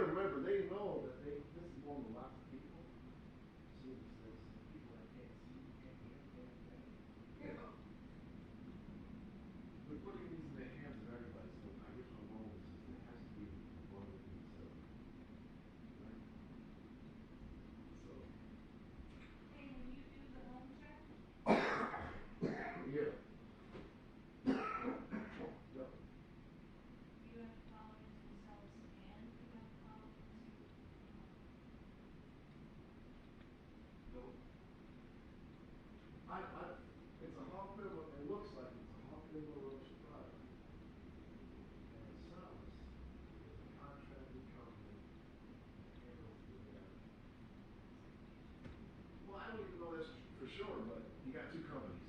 remember, they know that this is going to lots of people. So it's people that can't see, can't hear, can't. We're putting these in the hands of everybody, so my original goal was just it has to be one of these, right? So. Hey, when you do the home check, Yeah. Yep. do you have to follow it into the seller's and do you have to follow it into No. It's a Hoffman, it looks like it's a Hoffman LaRoche product. And the sellers is a contracting company that handles the well, I don't even know this for sure, but you got two companies.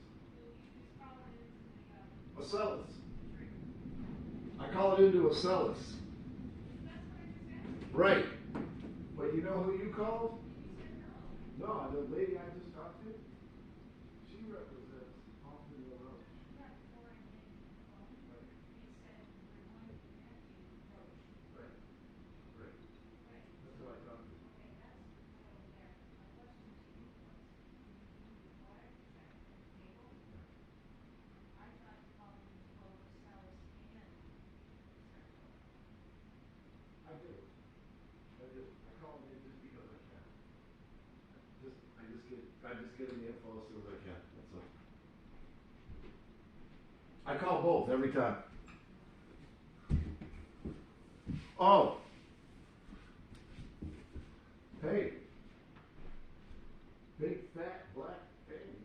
it's followed into the Acellus. tree? I call it into Acellus. That's what I just asked you. Right. But you know who you called? You said no. No, the lady I just talked to, she represents Hoffman LaRoche. Yeah, before I came to the phone, Right. you said we're going to connect you with Roche. Right. Right. Right? That's who I talked to. Okay, that's right over there. My question to you was, when you do the wire check at the table, I thought you called into both the sellers and Circle. I do. I call them in just because I can. I just get in the info as soon as I can. That's all. I call both every time. Oh. Hey. Big fat black baby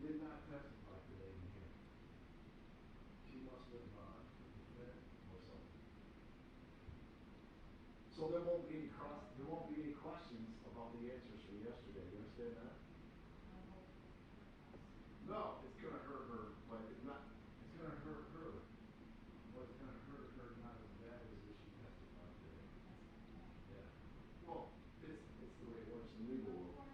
did not testify today in here. She must have been or something. So there won't be any questions about the answers from yesterday. You understand that? No, it's gonna hurt her, but it's not. It's gonna hurt her, but it's gonna hurt her not as bad as if she testified today. Yeah. Well, it's the way it works in legal world.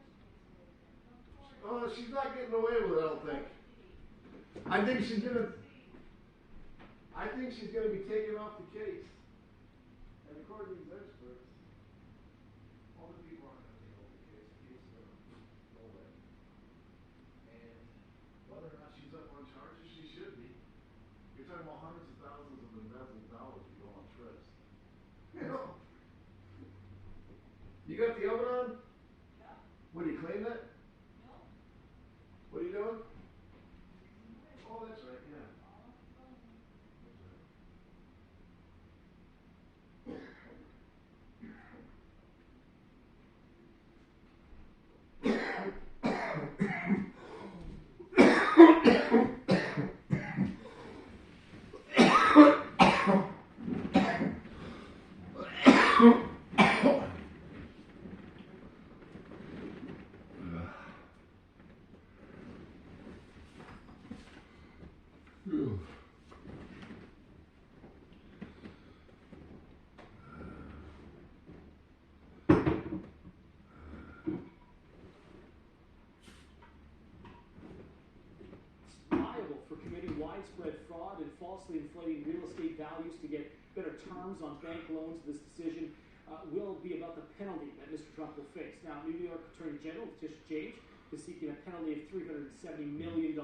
Oh, she's not getting away with it. I don't think. I think she's gonna be taken off the case. And according to these experts, all the people aren't gonna take over the case. The case is gonna go away. And whether or not she's up on charges, she should be. You're talking about hundreds of thousands of embezzled dollars you go on trips. You know? You got the oven on? Yeah. What, do you clean that? No. What are you doing? Oh, that's right, yeah. Liable for committing widespread fraud and falsely inflating real estate values to get better terms on bank loans. This decision will be about the penalty that Mr. Trump will face. Now, New York Attorney General Letitia James is seeking a penalty of $370 million.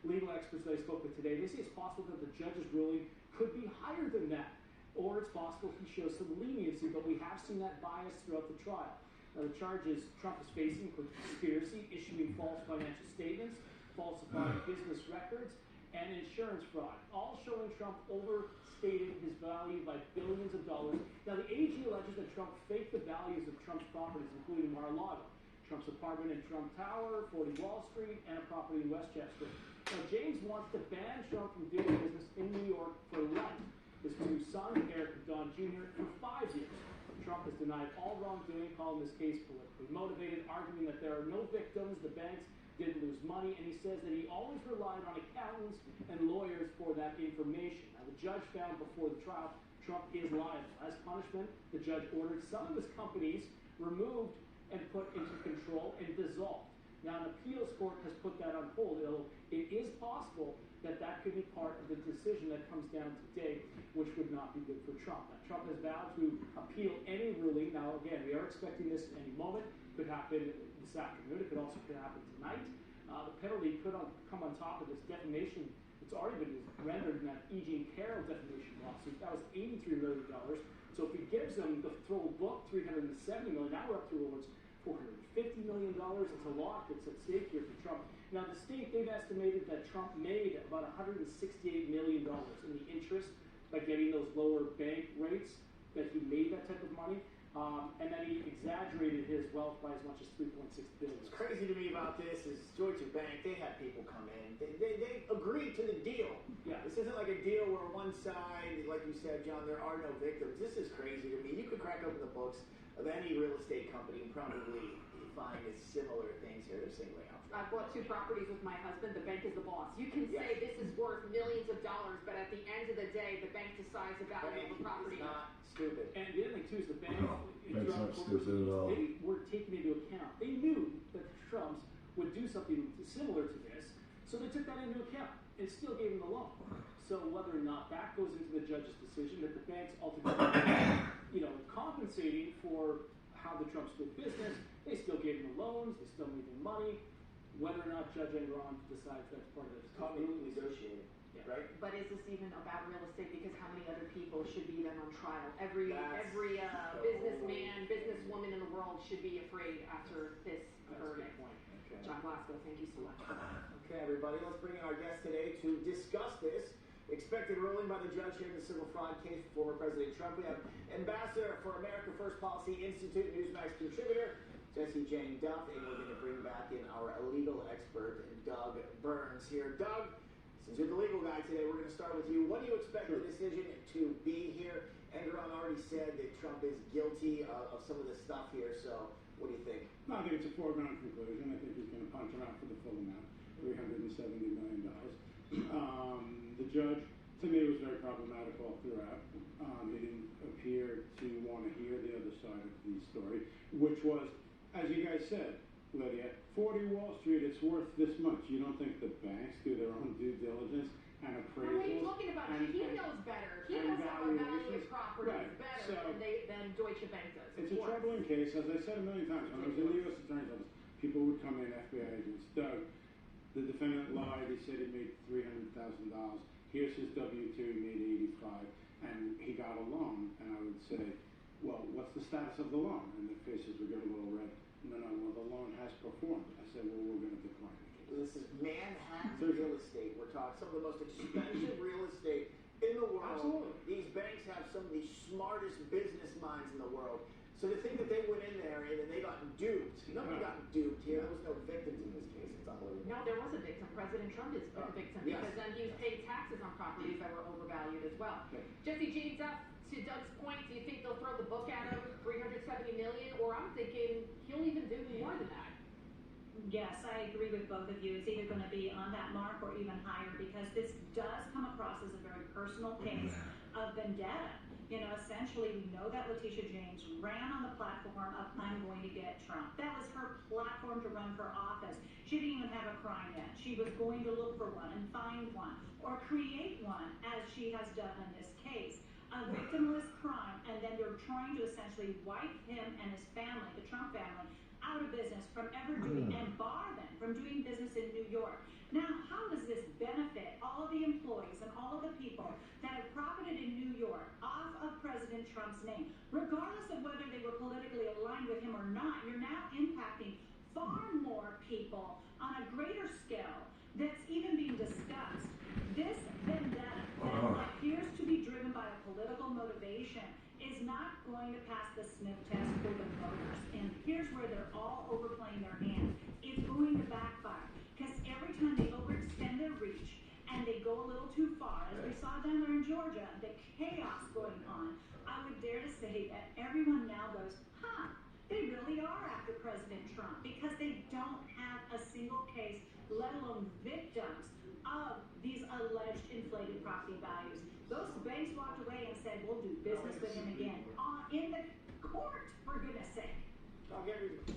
Legal experts that I spoke with today, they say it's possible that the judge's ruling could be higher than that, or it's possible he shows some leniency, but we have seen that bias throughout the trial. Now, the charges Trump is facing include conspiracy, issuing false financial statements, falsifying business records, and insurance fraud, all showing Trump overstated his value by billions of dollars. Now, the AG alleges that Trump faked the values of Trump's properties, including Mar-a-Lago, Trump's apartment in Trump Tower, 40 Wall Street, and a property in Westchester. Now, James wants to ban Trump from doing business in New York for life. His two sons, Eric and Don Jr., for 5 years. Trump has denied all wrongdoing, calling this case politically motivated, arguing that there are no victims, the banks didn't lose money, and he says that he always relied on accountants and lawyers for that information. Now, the judge found before the trial Trump is liable. As punishment, the judge ordered some of his companies removed and put into control and dissolved. Now, an appeals court has put that on hold. It is possible that that could be part of the decision that comes down today, which would not be good for Trump. Now, Trump has vowed to appeal any ruling. Now, again, we are expecting this at any moment. It could happen this afternoon. It could also happen tonight. The penalty could come on top of this defamation. It's already been rendered in that E. Jean Carroll defamation lawsuit. That was $83 million. So if he gives them the throw book, $370 million, now we're up to over $450 million. It's a lot that's at stake here for Trump. Now, the state, they've estimated that Trump made about $168 million in the interest by getting those lower bank rates, that he made that type of money. And then he exaggerated his wealth by as much as $3.6 billion. What's crazy to me about this is Deutsche Bank, they had people come in. They agreed to the deal. Yeah. This isn't like a deal where one side, like you said, John, there are no victims. This is crazy to me. You could crack open the books of any real estate company and probably find similar things here they're singling out. I bought 2 properties with my husband. The bank is the boss. You can say this is worth millions of dollars, but at the end of the day, the bank decides the value of the property. It's not stupid. And the other thing, too, is the bank, Bank's not stupid at all. they were taking into account. They knew that the Trumps would do something similar to this, so they took that into account and still gave them the loan. So whether or not that goes into the judge's decision, that the bank's ultimately, compensating for how the Trumps did business, they still gave them the loans, they still made them money. Whether or not Judge Enron decides that's part of it, It's called negotiating, right? But is this even about real estate? Because how many other people should be then on trial? Every businessman, businesswoman in the world should be afraid after this That's a verdict. good point. Okay. John Glasgow, thank you so much. Okay, everybody, let's bring in our guest today to discuss this expected ruling by the judge here in the civil fraud case for former President Trump. We have Ambassador for America First Policy Institute, Newsmax contributor, Jessie Jane Duff, and we're going to bring back in our legal expert, Doug Burns here. Doug, since you're the legal guy today, we're going to start with you. What do you expect the decision to be here? Enron already said that Trump is guilty of some of the stuff here, so what do you think? No, I think it's a foregone conclusion. I think he's going to punch him out for the full amount, $370 million. The judge, to me, was very problematic all throughout. He didn't appear to want to hear the other side of the story, which was, as you guys said, Lydia, 40 Wall Street, it's worth this much. You don't think the banks do their own due diligence and appraisals? What are you talking about? He knows better. He knows how to value properties better than Deutsche Bank does. It's a troubling case. As I said a million times, when I was in the U.S. Attorney's Office, people would come in, FBI agents, Doug, the defendant lied. He said he made $300,000. Here's his W-2. He made $85,000, and he got a loan. And I would say, well, what's the status of the loan? And their faces would get a little red. No, well, the loan has performed. I said, well, we're going to decline the case. This is Manhattan real estate. We're talking some of the most expensive real estate in the world. Absolutely. These banks have some of the smartest business minds in the world. So to think that they went in there and then they got duped. Nobody got duped here. There was no victims in this case. It's unbelievable. No, there was a victim. President Trump is a victim yes. because then he paid taxes on properties that were overvalued as well. Okay. Jessie Jane Duff, to Doug's point, do you think they'll throw the book at him, $370 million, or I'm thinking he'll even do more than that? Yes, I agree with both of you. It's either going to be on that mark or even higher, because this does come across as a very personal case of vendetta. Essentially, we know that Letitia James ran on the platform of I'm going to get Trump. That was her platform to run for office. She didn't even have a crime yet. She was going to look for one and find one, or create one, as she has done in this case. A victimless crime, and then they're trying to essentially wipe him and his family, the Trump family, out of business from ever doing, and bar them from doing business in New York. Now, how does this benefit all of the employees and all of the people that have profited in New York off of President Trump's name? Regardless of whether they were politically aligned with him or not, you're now impacting far more people on a greater scale that's even being discussed. This vendetta that appears to be driven by a political motivation is not going to pass the sniff test for the voters. And here's where they're all overplaying their hand. It's going to backfire, because every time they overextend their reach and they go a little too far, as we saw down there in Georgia, the chaos going on, I would dare to say that everyone now goes, they really are after President Trump, because they don't have a single case, let alone victims of these alleged inflated property values. Those banks walked away and said, we'll do business with him again in the court, for goodness sake. Doug,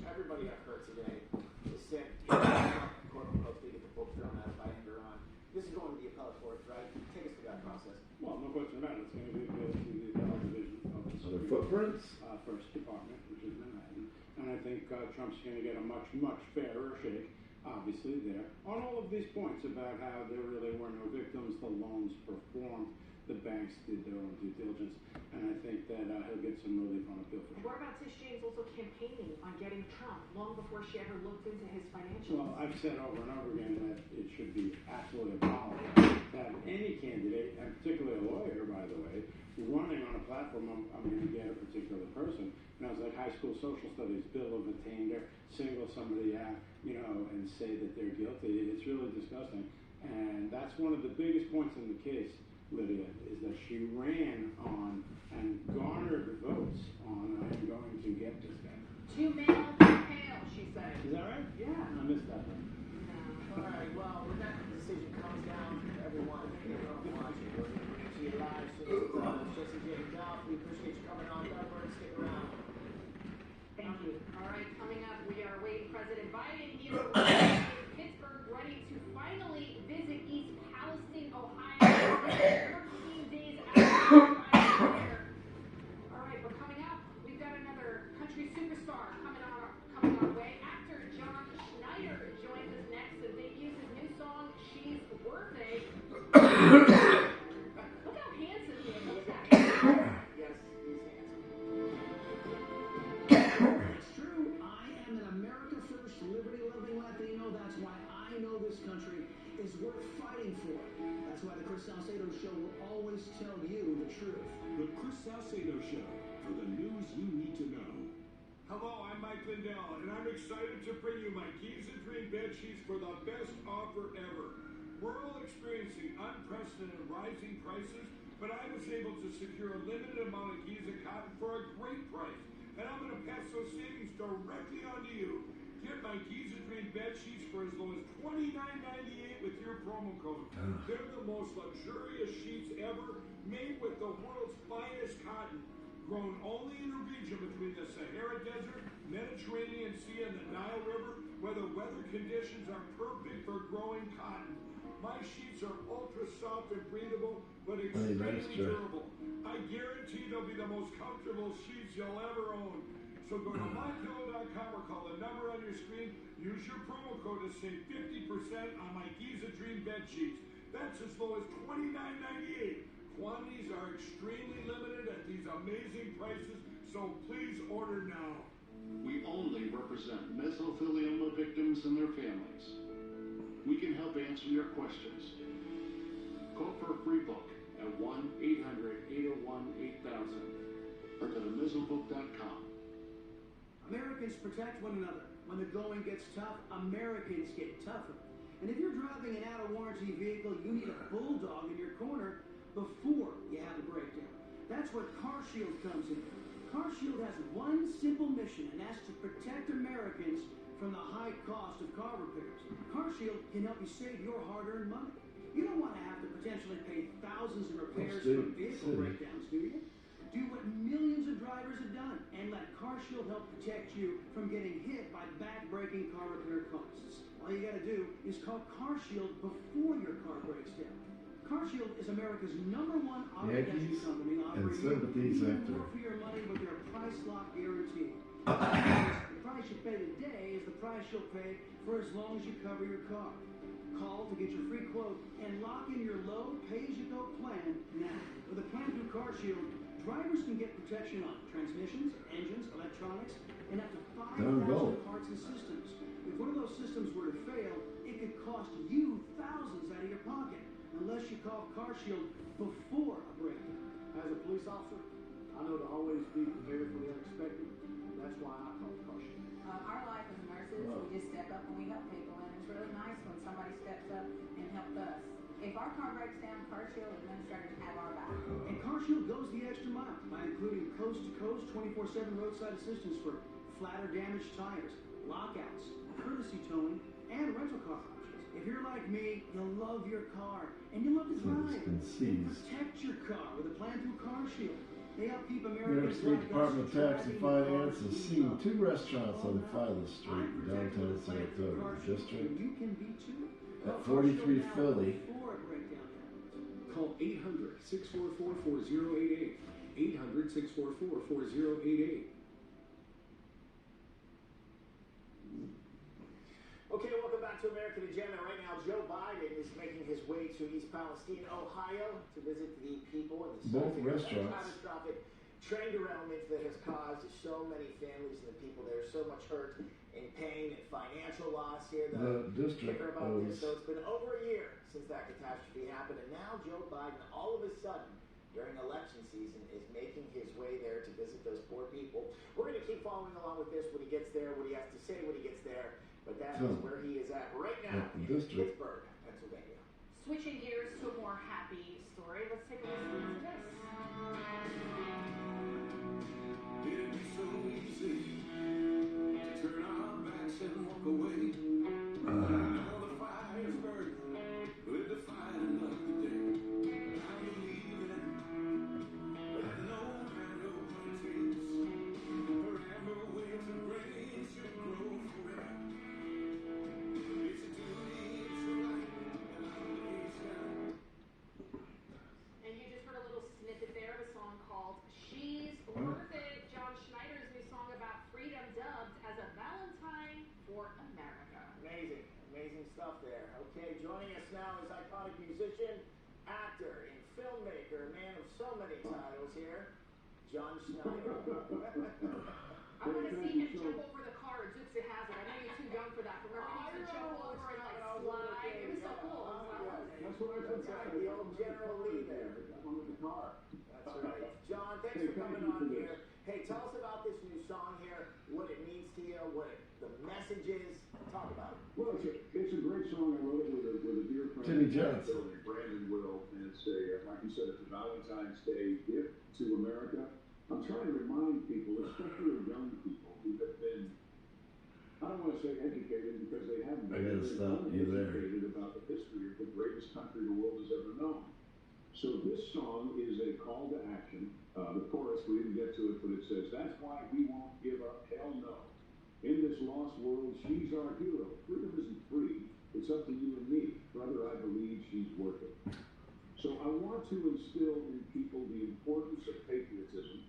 everybody got hurt today. This sick, quote unquote, to get the book thrown out by Enron. This is going to the appellate court, right? Take us through that process. Well, no question about it. It's going to be appealed to the appellate division of the Are there footprints? First Department, which is Manhattan. And I think Trump's going to get a much, much fairer shake, obviously, there, on all of these points about how there really were no victims, the loans performed, the banks did their own due diligence, and I think that he'll get some relief on appeal for sure. What about Tish James also campaigning on getting Trump long before she ever looked into his financials? Well, I've said over and over again that it should be absolutely abolished to have any candidate, and particularly a lawyer, by the way, running on a platform. I'm going to get a particular person. And I was like high school social studies, bill of attainder, single somebody out, and say that they're guilty. It's really disgusting. And that's one of the biggest points in the case, Lydia, is that she ran on and garnered votes on, I'm going to get this guy. Too male, too pale, she said. Is that right? Yeah. I missed that one. All right, well, when that decision comes down, everyone, watching, we're going to bring it to you live. So it's Jesse J. Goff. We appreciate you coming on. Doug, stick around. Thank you. All right, coming up, we are awaiting President Biden. He is arriving in Pittsburgh, ready to finally visit East Palestine, Ohio. 14 days after there. All right, but coming up, we've got another country superstar coming our way. Actor John Schneider joins us next and debuts his new song, She's Worth It. Look how handsome he is. Look at that. Yes, he's handsome. It's true. I am an America First, liberty-loving Latino. That's why I know this country is worth fighting for. That's why the Chris Salcedo Show will always tell you the truth. The Chris Salcedo Show, for the news you need to know. Hello, I'm Mike Lindell, and I'm excited to bring you my Giza Dream bed sheets for the best offer ever. We're all experiencing unprecedented rising prices, but I was able to secure a limited amount of Giza cotton for a great price, and I'm going to pass those savings directly on to you. Get my Giza Dream bed sheets for as low as $29.98 with your promo code. They're the most luxurious sheets ever, made with the world's finest cotton, grown only in a region between the Sahara Desert, Mediterranean Sea, and the Nile River, where the weather conditions are perfect for growing cotton. My sheets are ultra soft and breathable, but extremely durable. I guarantee they'll be the most comfortable sheets you'll ever own. So go to mypillow.com or call the number on your screen. Use your promo code to save 50% on my Giza Dream bed sheets. That's as low as $29.98. Quantities are extremely limited at these amazing prices, so please order now. We only represent mesothelioma victims and their families. We can help answer your questions. Call for a free book at 1-800-801-8000 or go to mesobook.com. Americans protect one another. When the going gets tough, Americans get tougher. And if you're driving an out-of-warranty vehicle, you need a bulldog in your corner before you have a breakdown. That's where CarShield comes in. CarShield has one simple mission, and that's to protect Americans from the high cost of car repairs. CarShield can help you save your hard-earned money. You don't want to have to potentially pay thousands in repairs for vehicle breakdowns, do you? Do what millions of drivers have done and let CarShield help protect you from getting hit by back-breaking car repair costs. All you got to do is call CarShield before your car breaks down. CarShield is America's #1 auto protection company, offering you more for your money with their price lock guarantee. The price you pay today is the price you'll pay for as long as you cover your car. Call to get your free quote and lock in your low pay-as-you-go plan now. With a plan through CarShield, drivers can get protection on transmissions, engines, electronics, and up to 5,000 parts and systems. If one of those systems were to fail, it could cost you thousands out of your pocket, unless you call CarShield before a breakdown. As a police officer, I know to always be prepared for the unexpected, and that's why I call CarShield. Our life as nurses, we just step up and we help people, and it's really nice when somebody steps up and helps us. If our car breaks down, CarShield administrators have our back. And CarShield goes the extra mile by including coast-to-coast 24/7 roadside assistance for flat or damaged tires, lockouts, courtesy towing, and rental car options. If you're like me, you'll love your car, and you love to drive. And protect your car with a plan through CarShield. They help keep New York Americans State like us Department of Tax and driving Finance cars has we seen love. 2 restaurants on the Philo Street I'm in protecting downtown the planet through Saratoga car sharing, district. and you can be too. At Call 43 Car Show now Philly. before a breakdown happens. Call 800-644-4088. 800-644-4088. Okay, welcome back to American Agenda. Right now, Joe Biden is making his way to East Palestine, Ohio, to visit the people in the Both site. restaurants. Catastrophic train derailment that has caused so many families and the people there so much hurt and pain and financial loss here. The district kicker about this, owes- so it's been over a year since that catastrophe happened, and now Joe Biden, all of a sudden, during election season, is making his way there to visit those poor people. We're going to keep following along with this when he gets there, what he has to say when he gets there. But that is where he is at right now At the in district. Pittsburgh, Pennsylvania. Switching gears to a more happy story, let's take a listen to this. It'd be so easy to turn our backs and walk away. Now the fire's burning, we're to fight another day. I believe that no matter what it takes, forever waves of grace should grow forever. It's a duty, it's a right, an obligation. And you just heard a little snippet there of a song called She's Worth It, John Schneider's new song about freedom, dubbed as a Valentine for America. Amazing, amazing stuff there. Okay, joining us now is iconic musician, actor, and filmmaker, man of so many titles here, John Schneider. I want to see him jump over the car at Dukes of Hazzard. I know you're too young for that. Remember he used to jump over and like slide? It was so cool. I loved it. That's what I That's right, the old General Lee there. One with the car. That's right. John, thanks Hey, for thank coming you on for here. this. Hey, tell us about this new song here, what it means to you, the message is. Talk about it. Well, it's a great song. I wrote it with a dear friend. Jimmy Jones. Brandon Will, and it's like you said, it's a Valentine's Day gift to America. I'm trying to remind people, especially young people who have been, I don't want to say educated because they haven't I been gotta stop you there. educated about the history of the greatest country the world has ever known. So this song is a call to action. The chorus, we didn't get to it, but it says, "That's why we won't give up, hell no. In this lost world, she's our hero. Freedom isn't free. It's up to you and me. Brother, I believe she's worth it." So I want to instill in people the importance of patriotism,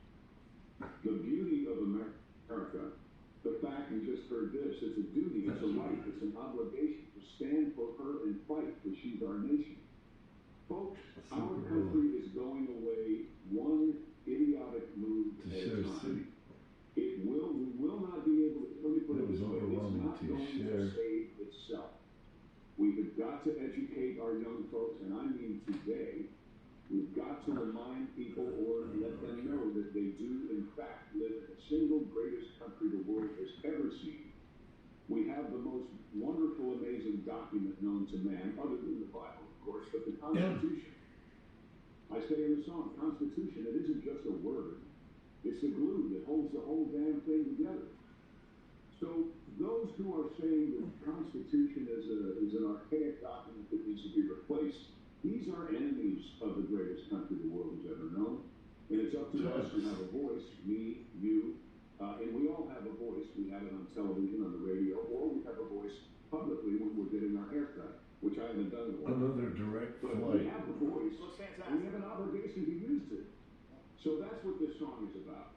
the beauty of America, the fact you just heard this, it's a duty, it's a right, it's an obligation to stand for her and fight because she's our nation. Folks, our country is going away one idiotic move To at share a time. city. We will not be able to, let me put It it was this way, it's overwhelming not to going share. to save itself. We have got to educate our young folks, and I mean today, we've got to remind people or let them know that they do in fact live in the single greatest country the world has ever seen. We have the most wonderful, amazing document known to man, other than the Bible, of course, but the Constitution. I say in the song, Constitution, it isn't just a word. It's the glue that holds the whole damn thing together. So those who are saying that the Constitution is an archaic document that needs to be replaced, these are enemies of the greatest country the world has ever known. And it's up to us to have a voice, me, you, and we all have a voice. We have it on television, on the radio, or we have a voice publicly when we're getting our hair cut, which I haven't done in a while. Another direct But we flight. have a voice, Looks fantastic. and we have an obligation to use it. So that's what this song is about.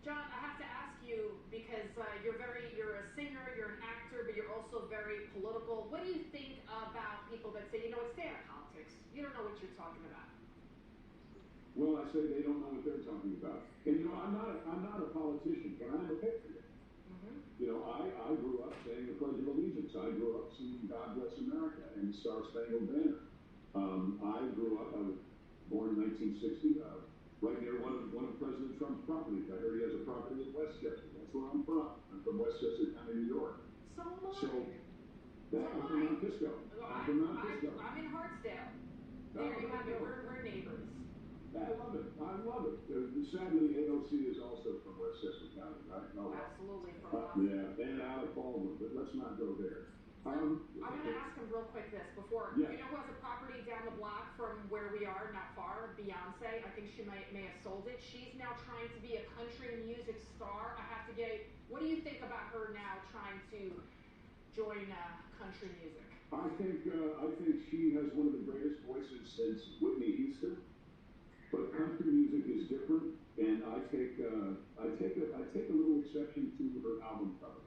John, I have to ask you because you're a singer, you're an actor, but you're also very political. What do you think about people that say, it's stay out of politics? You don't know what you're talking about. Well, I say they don't know what they're talking about. And I'm not a politician, but I'm a patriot. I grew up saying the Pledge of Allegiance. I grew up singing God Bless America and Star Spangled Banner. I was born in 1960, right near one of President Trump's properties. I heard he has a property in Westchester. That's where I'm from. I'm from Westchester County, New York. So am I. So, I'm from Mount Kisco. I'm from Mount Kisco. I'm in Hartsdale. There you have it. We're neighbors. I love it. I love it. Sadly, AOC is also from Westchester County, right? No. Absolutely. Yeah, and out of Baldwin, but let's not go there. I'm gonna ask him real quick this before. Yeah. You know who has a property down the block from where we are, not far? Beyonce. I think she may have sold it. She's now trying to be a country music star. I have to get. What do you think about her now trying to join country music? I think she has one of the greatest voices since Whitney Houston. But country music is different, and I take a little exception to her album cover.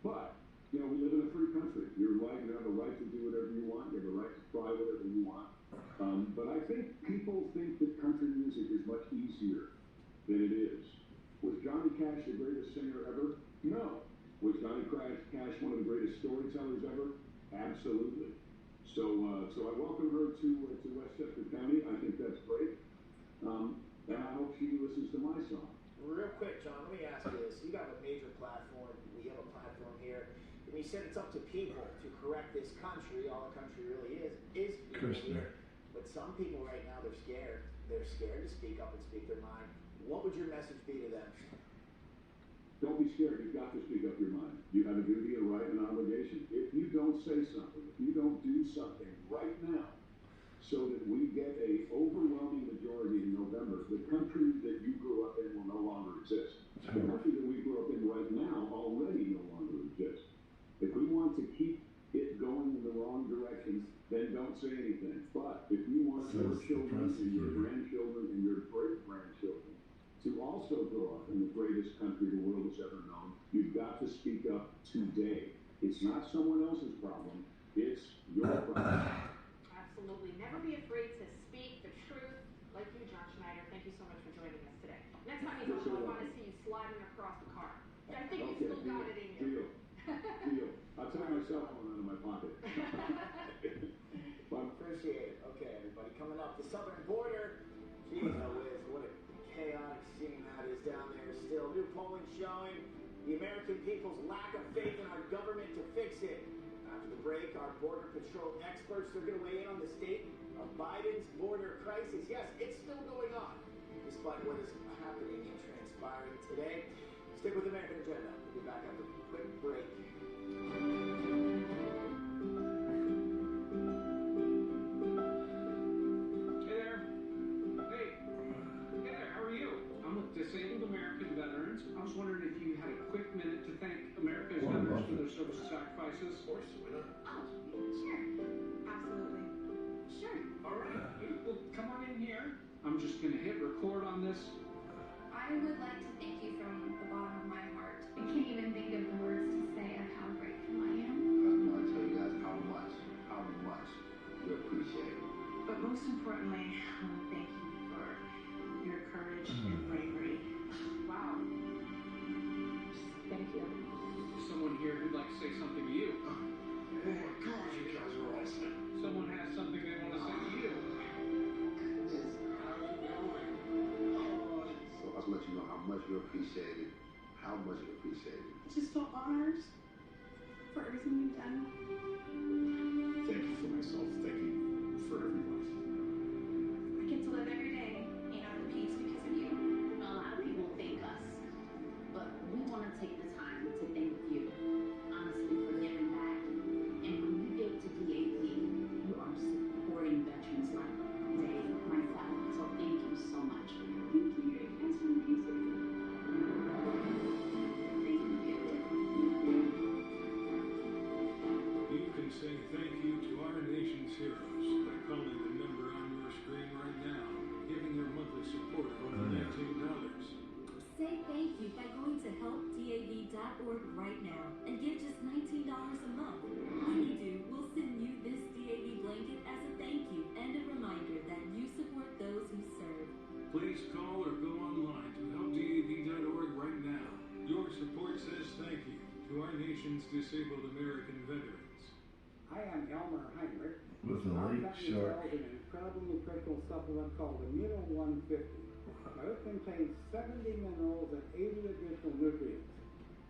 But you know, we live in a free country. You have a right to do whatever you want. You have a right to try whatever you want. But I think people think that country music is much easier than it is. Was Johnny Cash the greatest singer ever? No. Was Johnny Cash one of the greatest storytellers ever? Absolutely. So I welcome her to Westchester County. I think that's great. And I hope she listens to my song. Real quick, John, let me ask you this. You got a major platform. We have a platform here. And you said it's up to people to correct this country. All the country really is people here. But some people right now, they're scared. They're scared to speak up and speak their mind. What would your message be to them? Don't be scared. You've got to speak up your mind. You have a duty, a right, and an obligation. If you don't say something, if you don't do something right now, so that we get a overwhelming majority in November, the country that you grew up in will no longer exist. The country that we grew up in right now already no longer exists. If we want to keep it going in the wrong directions, then don't say anything. But if you want your children and your grandchildren and your great-grandchildren to also grow up in the greatest country the world has ever known, you've got to speak up today. It's not someone else's problem. It's your problem. Absolutely. Never be afraid to speak the truth. Like you, John Schneider. Thank you so much for joining us today. Next time he's on, I want to see you sliding across the car. I think you still got it in you. Deal. I'll take my cell phone out of my pocket. Appreciate it. Okay, everybody, coming up the southern border. Geez, whiz, what a chaotic scene that is down there still. New polling showing the American people's lack of faith in our government to fix it. After the break, our Border Patrol experts are going to weigh in on the state of Biden's border crisis. Yes, it's still going on, despite what is happening and transpiring today. Stick with American Agenda. We'll be back after a quick break. Disabled American veterans. I was wondering if you had a quick minute to thank America's veterans for their service and sacrifices. Of course, why not? Oh, sure. Absolutely. Sure. All right. Well, come on in here. I'm just going to hit record on this. I would like to thank you from the bottom of my heart. I can't even think of the words to say of how grateful I am. I just want to tell you guys how much we appreciate it. But most importantly, I want to thank you for your courage and bravery. Wow. Thank you. Someone here who'd like to say something to you. Oh my God, you guys are awesome. Someone has something they want to say to you. Goodness. How's it going? Oh, so I just let you know how much we appreciate it. How much we appreciate it. I just feel honored for everything you've done. Thank you for myself. Thank you for everyone. I get to live every day in our peace because of you. A lot of people thank us, but we want to take the time to thank you, honestly, for giving back. And when you give to DAV, you are supporting veterans like Dave, myself. So thank you so much. Thank you. You guys are amazing. Thank you. You can say thank you to our nation's heroes by calling the number on your screen right now, giving your monthly support of over $19. Say thank you by going to helpdav.org right now and give just $19 a month. When you do, we'll send you this DAV blanket as a thank you and a reminder that you support those who serve. Please call or go online to helpdav.org right now. Your support says thank you to our nation's disabled American veterans. I am Elmer Heinrich. With a late shark. An incredible nutritional supplement called Amino 150. Now, it contains 70 minerals and 80 additional nutrients.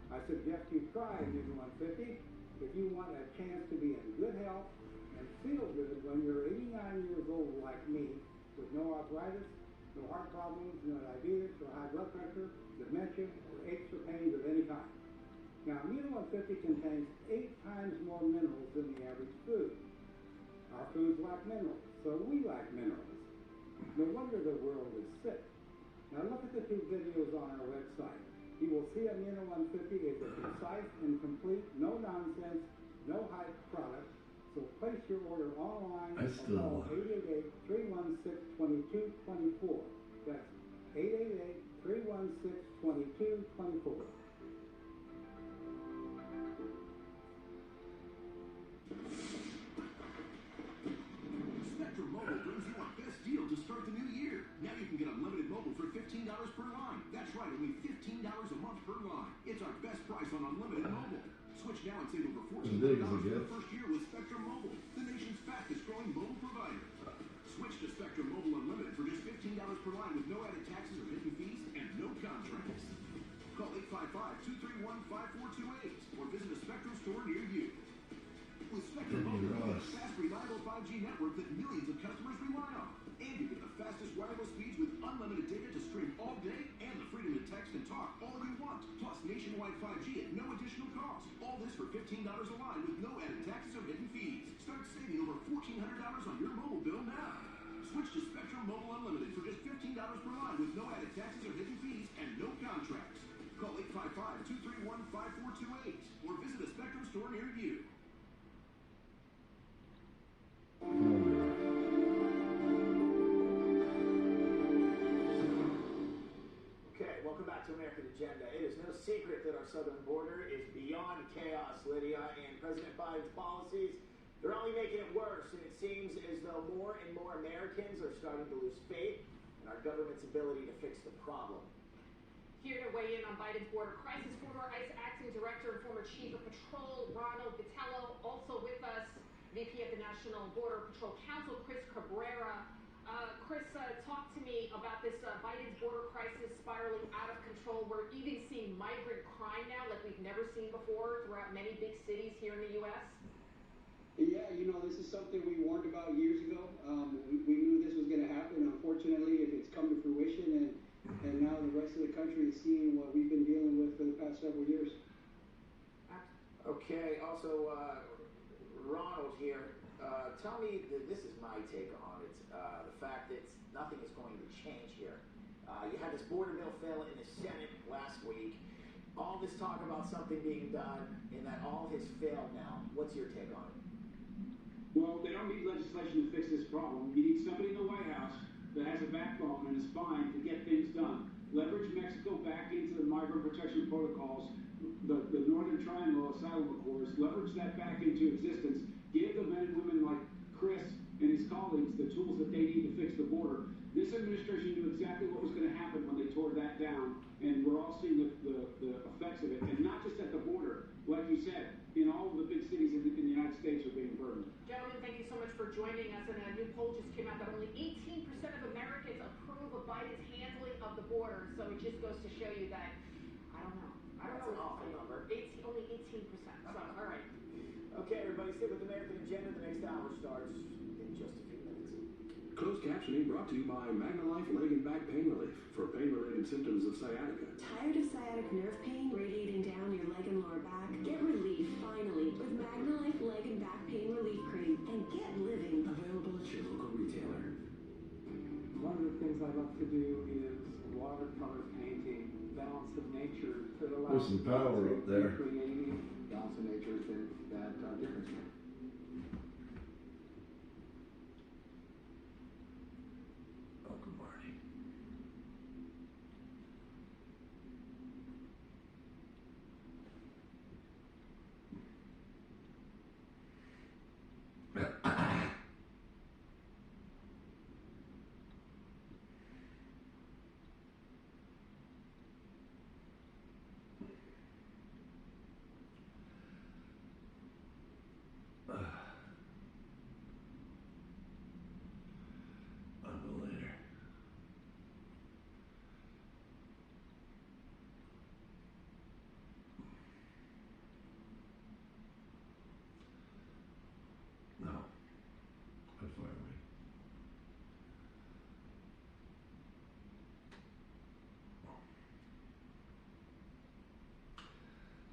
I suggest you try Amino 150 if you want a chance to be in good health and feel good when you're 89 years old like me, with no arthritis, no heart problems, no diabetes, or high blood pressure, dementia, or aches or pains of any kind. Now, Amino 150 contains 8 times more minerals than the average food. Our foods lack minerals, so we lack minerals. No wonder the world is sick. Now look at the 2 videos on our website. You will see Amino 150 is a concise and complete, no-nonsense, no-hype product. So place your order online I or still call want it. 888-316-2224. That's 888-316-2224. Spectrum Mobile brings you our best deal to start the new year. Now you can get unlimited mobile for $15 per line. That's right, only $15 a month per line. It's our best price on unlimited mobile. Switch now and save over $1,400 for the first year with Spectrum Mobile, the nation's fastest growing mobile provider. Switch to Spectrum Mobile Unlimited for just $15 per line with no added taxes or hidden fees and no contracts. Call 855-231-5428 or visit a Spectrum store near you. With Spectrum Mobile, you get a fast, reliable 5G network that millions of customers rely on. And you get the fastest wireless speeds with unlimited data to stream all day and the freedom to text and talk all you want. Plus nationwide 5G at no additional cost. All this for $15 a line with no added taxes or hidden fees. Start saving over $1,400 on your mobile bill now. Switch to Spectrum Mobile Unlimited for just $15 per line with no added taxes or hidden fees and no contracts. Call 855-231-5428 or visit a Spectrum store near you. Okay, welcome back to American Agenda. It is no secret that our southern border is beyond chaos, Lydia, and President Biden's policies, they're only making it worse, and it seems as though more and more Americans are starting to lose faith in our government's ability to fix the problem. Here to weigh in on Biden's border crisis, former ICE acting director and former chief of patrol Ronald Vitello, also with us, VP of the National Border Patrol Council, Chris Cabrera. Chris, talk to me about this Biden's border crisis spiraling out of control. We're even seeing migrant crime now like we've never seen before throughout many big cities here in the U.S. Yeah, this is something we warned about years ago. We knew this was going to happen. Unfortunately, it's come to fruition, and now the rest of the country is seeing what we've been dealing with for the past several years. Okay, also, Ronald here. Tell me, this is my take on it, the fact that nothing is going to change here. You had this border bill fail in the Senate last week. All this talk about something being done and that all has failed now. What's your take on it? Well, they don't need legislation to fix this problem. You need somebody in the White House that has a backbone and a spine to get things done. Leverage Mexico back into the migrant protection protocols, the Northern Triangle Asylum Accords, leverage that back into existence. Give the men and women like Chris and his colleagues the tools that they need to fix the border. This administration knew exactly what was going to happen when they tore that down, and we're all seeing the effects of it. And not just at the border, like you said, in all of the big cities in the United States are being burdened. Gentlemen, thank you so much for joining us. And a new poll just came out that only 18% of Americans approve of Biden's handling of the border. So it just goes to show you that, I don't know. That's an awful number. Only 18%. So, all right. Okay, everybody, stay with American Agenda. The next hour starts in just a few minutes. Closed captioning brought to you by MagnaLife Leg and Back Pain Relief for pain-related symptoms of sciatica. Tired of sciatic nerve pain radiating down your leg and lower back? Get relief, finally, with MagnaLife Leg and Back Pain Relief Cream, and get living. Available at your local retailer. One of the things I love to do is watercolor painting, balance of nature, that allows There's some power up there. creative. Balance of nature has been that difference here. Uncle Marty. Later. No. I'm far away.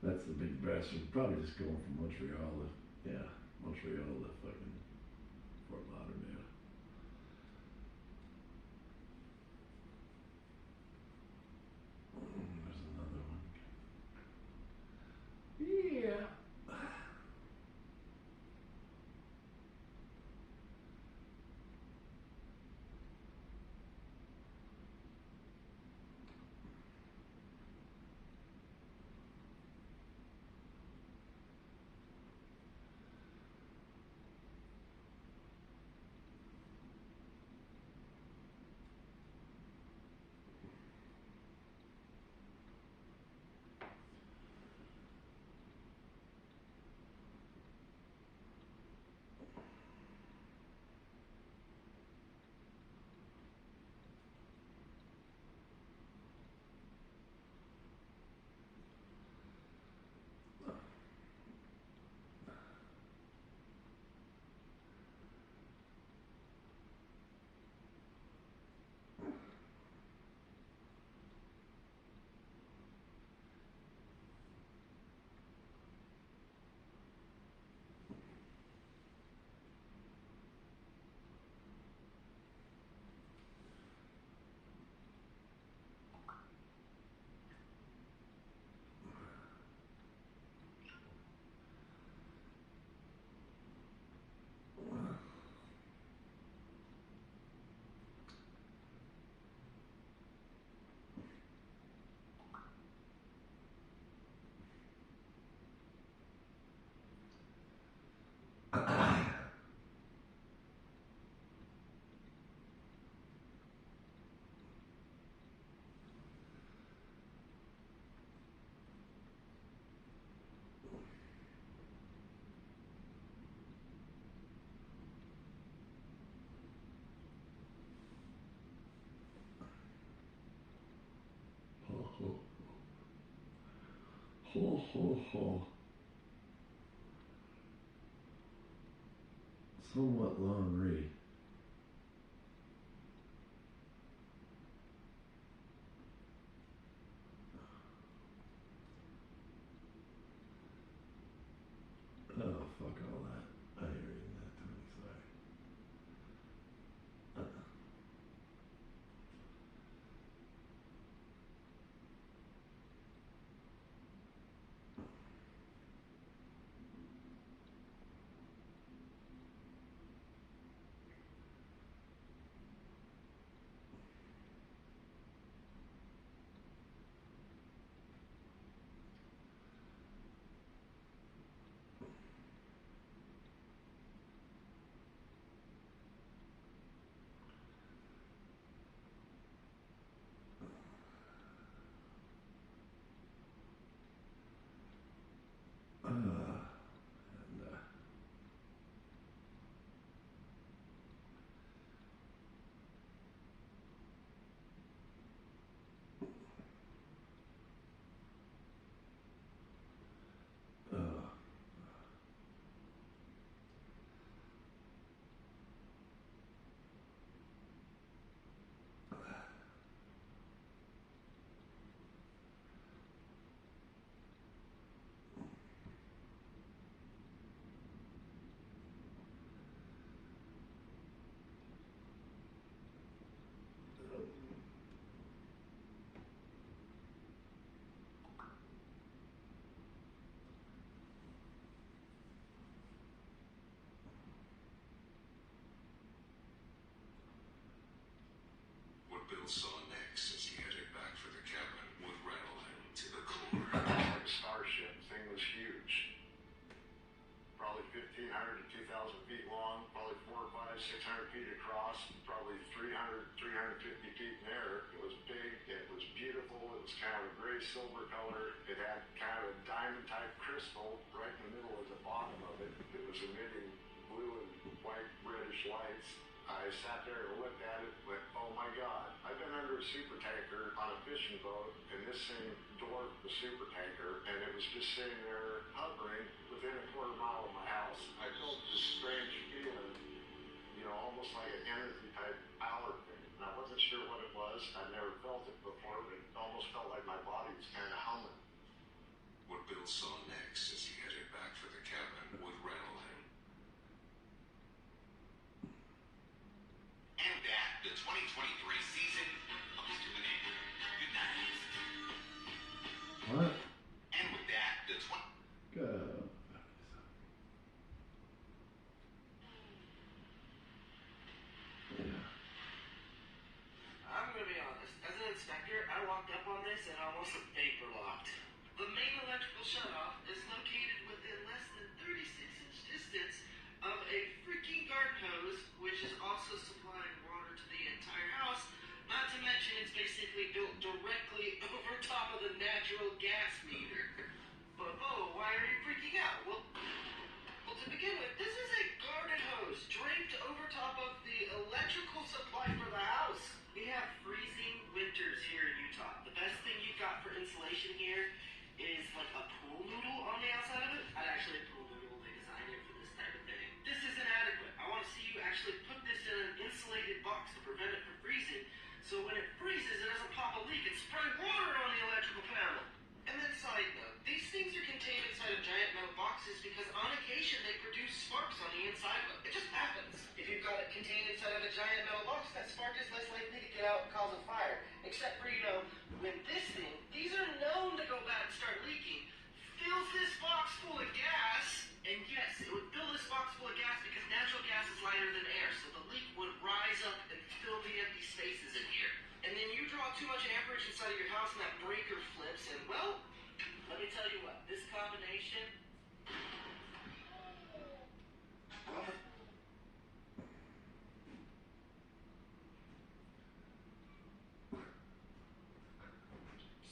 That's the big bastard. Probably just going from Montreal to fucking Fort Lauderdale. There's another one. Yeah. Ho, ho, ho. Somewhat long read. Oh, fuck all that. I ain't reading that, Tony. Sorry. Bill saw next as he headed back for the cabin would rattle him to the core. Starship thing was huge. Probably 1,500 to 2,000 feet long, probably 400, 500, 600 feet across, probably 300, 350 feet in air. It was big, it was beautiful, it was kind of a gray silver color. It had kind of a diamond type crystal right in the middle of the bottom of it. It was emitting blue and white reddish lights. I sat there and looked at it, went, oh my God. I've been under a super tanker on a fishing boat, and this thing dwarfed the super tanker, and it was just sitting there hovering within a quarter mile of my house. I felt this strange feeling, you know, almost like an energy type power thing. And I wasn't sure what it was. I'd never felt it before, but it almost felt like my body was kind of humming. What Bill Bill saw next as he headed back for the cabin with Randall. And that, the 2023 season comes to an end. Good night. What? And with that, the Go. I'm gonna be honest. As an inspector, I walked up on this and almost vapor locked. The main electrical shutoff is located within less than 36-inch distance of a freaking garden hose, which is also supplying water to the entire house. Not to mention, it's basically built directly over top of the natural gas meter. But oh, why are you freaking out? Well, to begin with, this is a garden hose draped over top of the electrical supply for the house. We have freezing winters here in Utah. The best thing you've got for insulation here is like a pool noodle on the outside of it. I'd actually pool noodle, they designed it for this type of thing. This is inadequate. I want to see you actually put this in an insulated box to prevent it from freezing. So when it freezes, it doesn't pop a leak and spray water on the electrical panel. And then side note, these things are contained inside of giant metal boxes because on occasion they produce sparks on the inside of it. It just happens. If you've got it contained inside of a giant metal box, that spark is less likely to get out and cause a fire. Except for, when this thing, these are known to go bad and start leaking, fills this box full of gas, and yes, it would fill this box full of gas because natural gas is lighter than air, so the leak would rise up and fill the empty spaces in here. And then you draw too much amperage inside of your house and that breaker flips, and well, let me tell you what, this combination...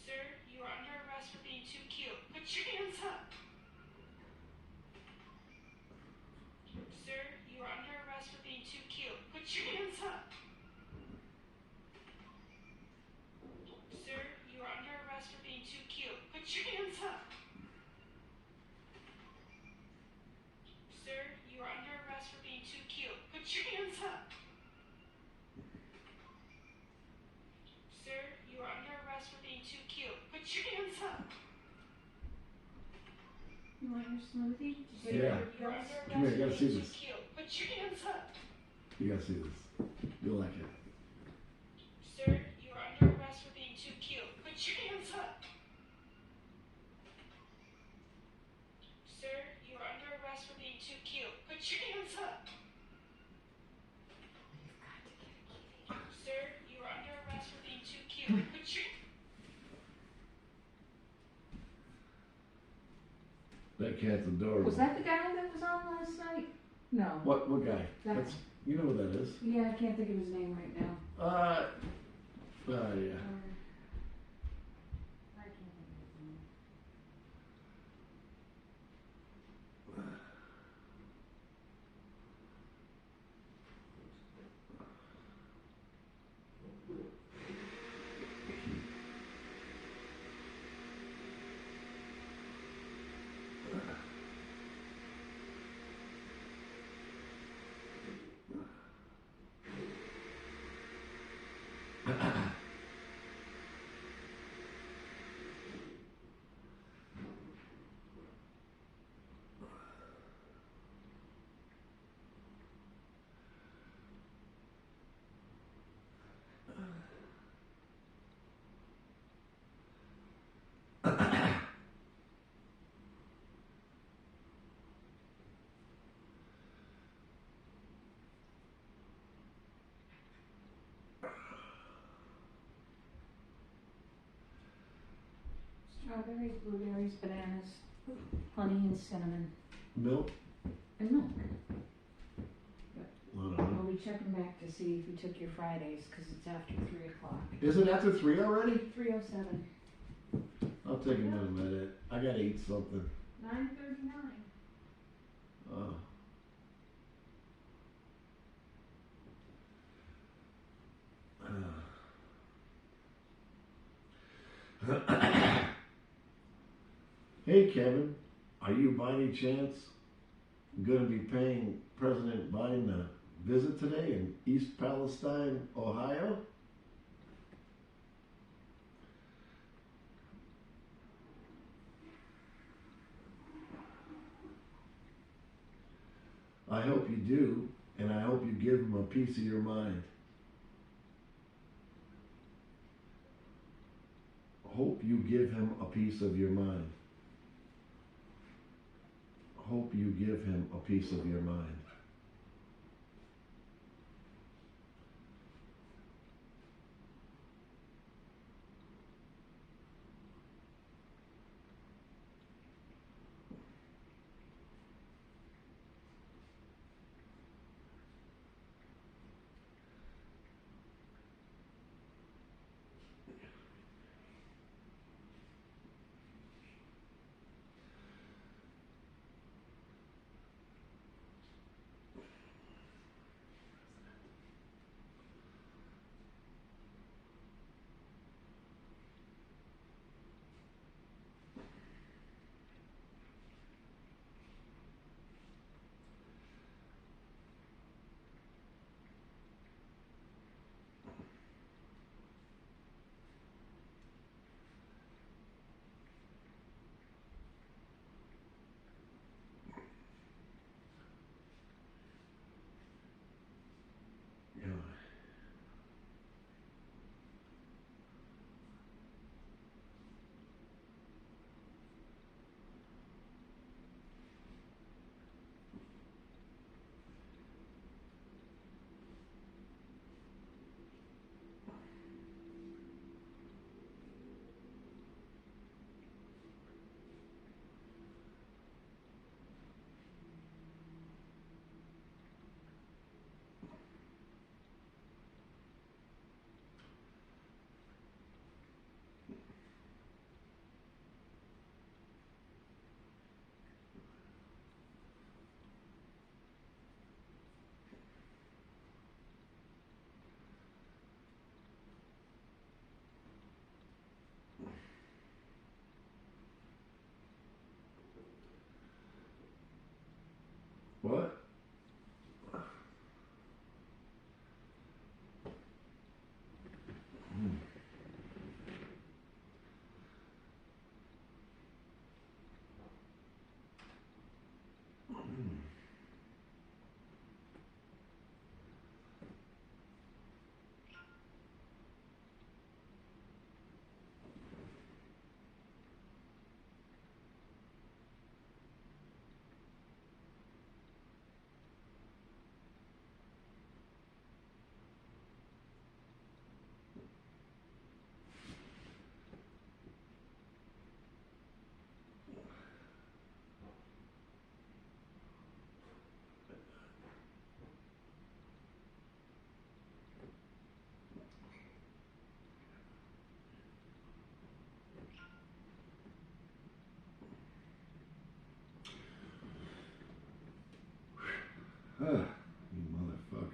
Sir, you are under arrest for being too cute. Put your hands up. Sir, you are under arrest for being too cute. Put your hands up. Sir, you are under arrest for being too cute. Put your hands up. Sir, you are under arrest for being too cute. Put your hands up. Sir, you are under arrest for being too cute. Put your hands up. You want your smoothie? Yeah. You're under Come here, you gotta arrest see for being this. too cute. Put your hands up. You gotta see this. You'll like it. Sir, you are under arrest for being too cute. Put your hands up. Sir, you are under arrest for being too cute. Put your hands up. Sir, you are under arrest for being too cute. Put your... That cat's adorable. Was that the guy that was on last night? No. What guy? That- That's, you know who that is. Yeah, I can't think of his name right now. Yeah. I can't think of his name. Strawberries, blueberries, bananas, honey and cinnamon, Milk? and milk. Load of I'll be checking back to see if you took your Fridays, because it's after 3 o'clock. Is it after 3 already? 3:07. I'll take another minute. I gotta eat something. 9:39. Oh. Hey Kevin, are you by any chance going to be paying President Biden a visit today in East Palestine, Ohio? I hope you do, and I hope you give him a piece of your mind. Hope you give him a piece of your mind. Hope you give him a piece of your mind. What? You motherfucker.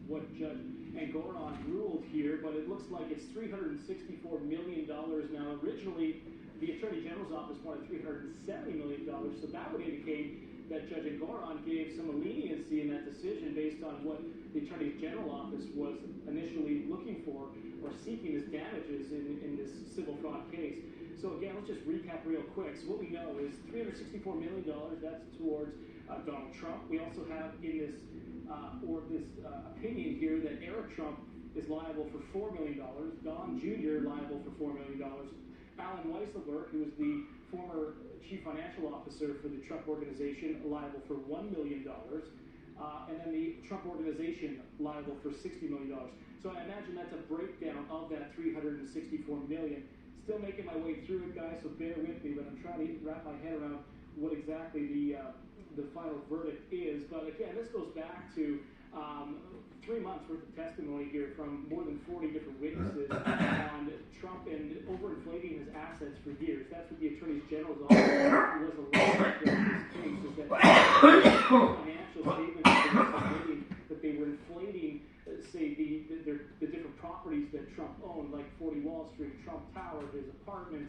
What Judge Engoron ruled here, but it looks like it's $364 million now. Originally, the Attorney General's office wanted $370 million, so that would indicate that Judge Engoron gave some leniency in that decision based on what the Attorney General office was initially looking for or seeking as damages in this civil fraud case. So again, let's just recap real quick. So what we know is $364 million, that's towards Donald Trump. We also have in this opinion here that Eric Trump is liable for $4 million, Don Jr. liable for $4 million, Alan Weisselberg, who is the former chief financial officer for the Trump Organization, liable for $1 million, and then the Trump Organization liable for $60 million. So I imagine that's a breakdown of that $364 million. Still making my way through it, guys, so bear with me, but I'm trying to wrap my head around what exactly the final verdict is. But again, this goes back to 3 months worth of testimony here from more than 40 different witnesses on Trump and overinflating his assets for years. That's what the Attorney General's office was alleged in this case, is that financial statements that they were inflating, say, the different properties that Trump owned, like 40 Wall Street, Trump Tower, his apartment,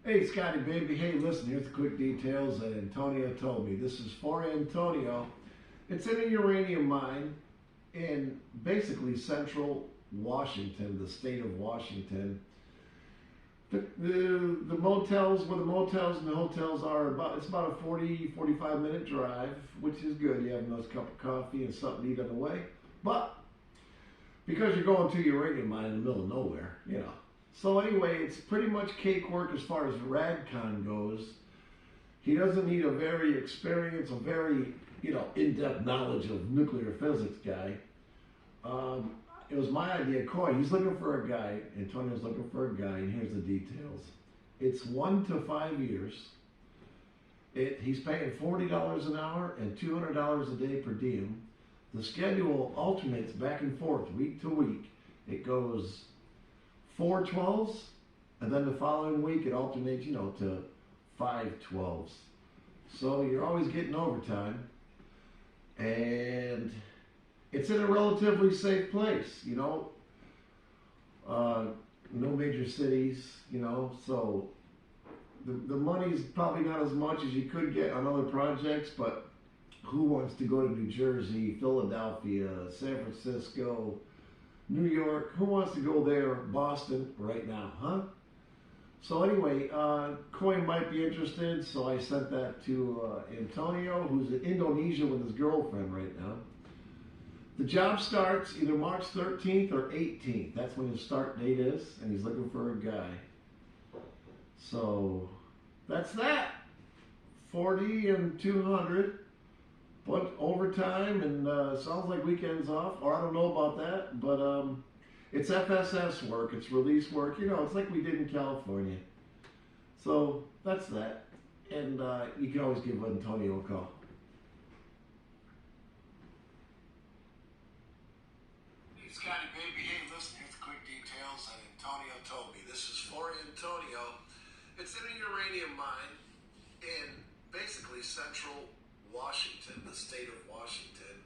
Hey, Scotty, baby. Hey, listen, here's the quick details that Antonio told me. This is for Antonio. It's in a uranium mine in basically central Washington, the state of Washington. The motels, where the motels and the hotels are, it's about a 40-45 minute drive, which is good. You have a nice cup of coffee and something to eat on the way. But because you're going to a uranium mine in the middle of nowhere, you know. So anyway, it's pretty much cake work as far as Radcon goes. He doesn't need a very experienced, a very, in-depth knowledge of nuclear physics guy. It was my idea, Coy. He's looking for a guy. Antonio's looking for a guy, and here's the details. It's 1 to 5 years. He's paying $40 an hour and $200 a day per diem. The schedule alternates back and forth, week to week. It goes 4 12s, and then the following week it alternates, to 5 12s. So you're always getting overtime, and it's in a relatively safe place, no major cities, so the money's probably not as much as you could get on other projects, but who wants to go to New Jersey, Philadelphia, San Francisco, New York? Who wants to go there? Boston right now, huh? So anyway, Coy might be interested, so I sent that to Antonio, who's in Indonesia with his girlfriend right now. The job starts either March 13th or 18th. That's when his start date is, and he's looking for a guy. So that's that. 40 and 200. But overtime and sounds like weekends off, or I don't know about that, but it's FSS work, it's release work, it's like we did in California. So that's that, and you can always give Antonio a call. Hey, Scotty, baby, hey, listen, here's the quick details that Antonio told me. This is for Antonio. It's in a uranium mine in basically central Washington, the state of Washington.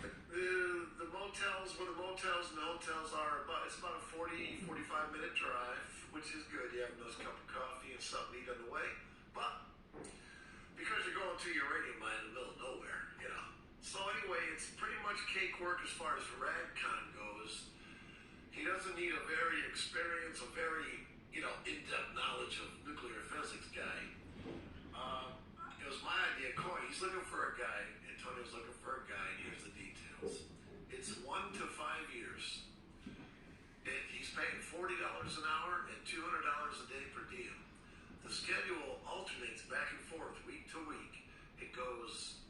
The motels, where the motels and the hotels are, it's about a 40-45 minute drive, which is good. You have a nice cup of coffee and something to eat on the way. But because you're going to a uranium mine in the middle of nowhere, So anyway, it's pretty much cake work as far as Radcon goes. He doesn't need a very experienced, a very, in-depth knowledge of nuclear physics guy. It was my idea, Coy. He's looking for a guy. Antonio's looking for a guy, and here's the details. It's 1 to 5 years. He's paying $40 an hour and $200 a day per diem. The schedule alternates back and forth, week to week. It goes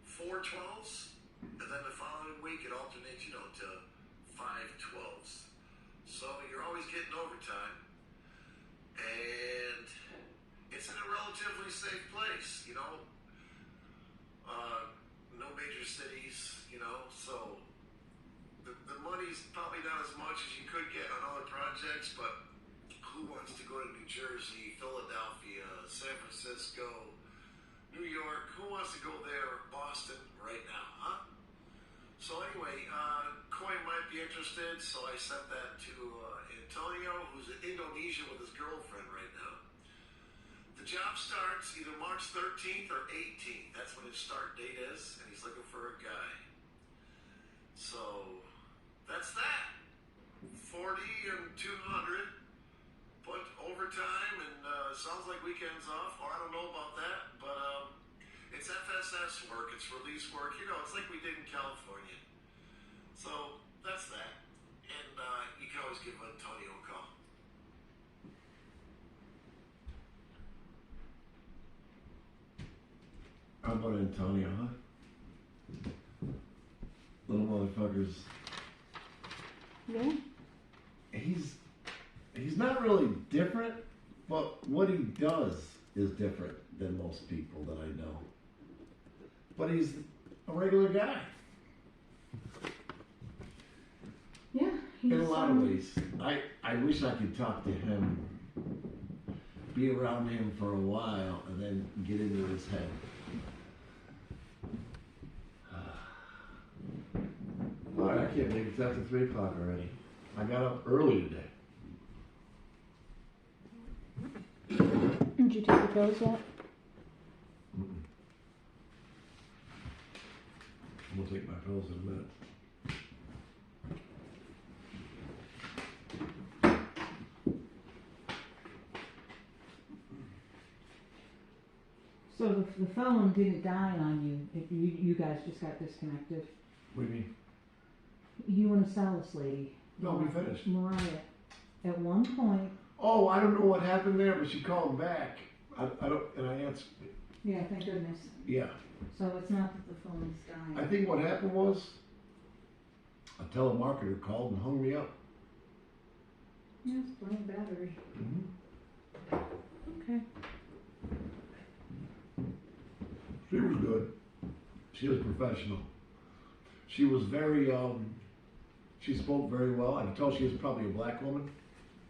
4 12s, and then the following week it alternates, to 5 12s. So you're always getting overtime, and it's in a relatively safe place, no major cities, so the money's probably not as much as you could get on other projects, but who wants to go to New Jersey, Philadelphia, San Francisco, New York? Who wants to go there, Boston right now, huh? So anyway, Coy might be interested, so I sent that to Antonio, who's in Indonesia with his girlfriend right now. The job starts either March 13th or 18th. That's when his start date is, and he's looking for a guy. So that's that. 40 and 200. Put overtime, and sounds like weekends off, or I don't know about that, but it's FSS work, it's release work. It's like we did in California. So that's that. And you can always give Antonio a call. about Antonio, huh? Little motherfuckers. Yeah. He's not really different, but what he does is different than most people that I know. But he's a regular guy. Yeah. In a lot of ways. I wish I could talk to him, be around him for a while, and then get into his head. All right, I can't believe it's after 3 o'clock already. I got up early today. Did you take the pills yet? I'm gonna take my pills in a minute. So the phone didn't die on you. You guys just got disconnected. What do you mean? You and a Salas lady. No, we finished. Mariah. At one point. Oh, I don't know what happened there, but she called back. I don't, and I answered. Yeah, thank goodness. Yeah. So it's not that the phone's dying. I think what happened was a telemarketer called and hung me up. Yeah, it's blank battery. Mm-hmm. Okay. She was good. She was professional. She was very, she spoke very well. I could tell she was probably a black woman,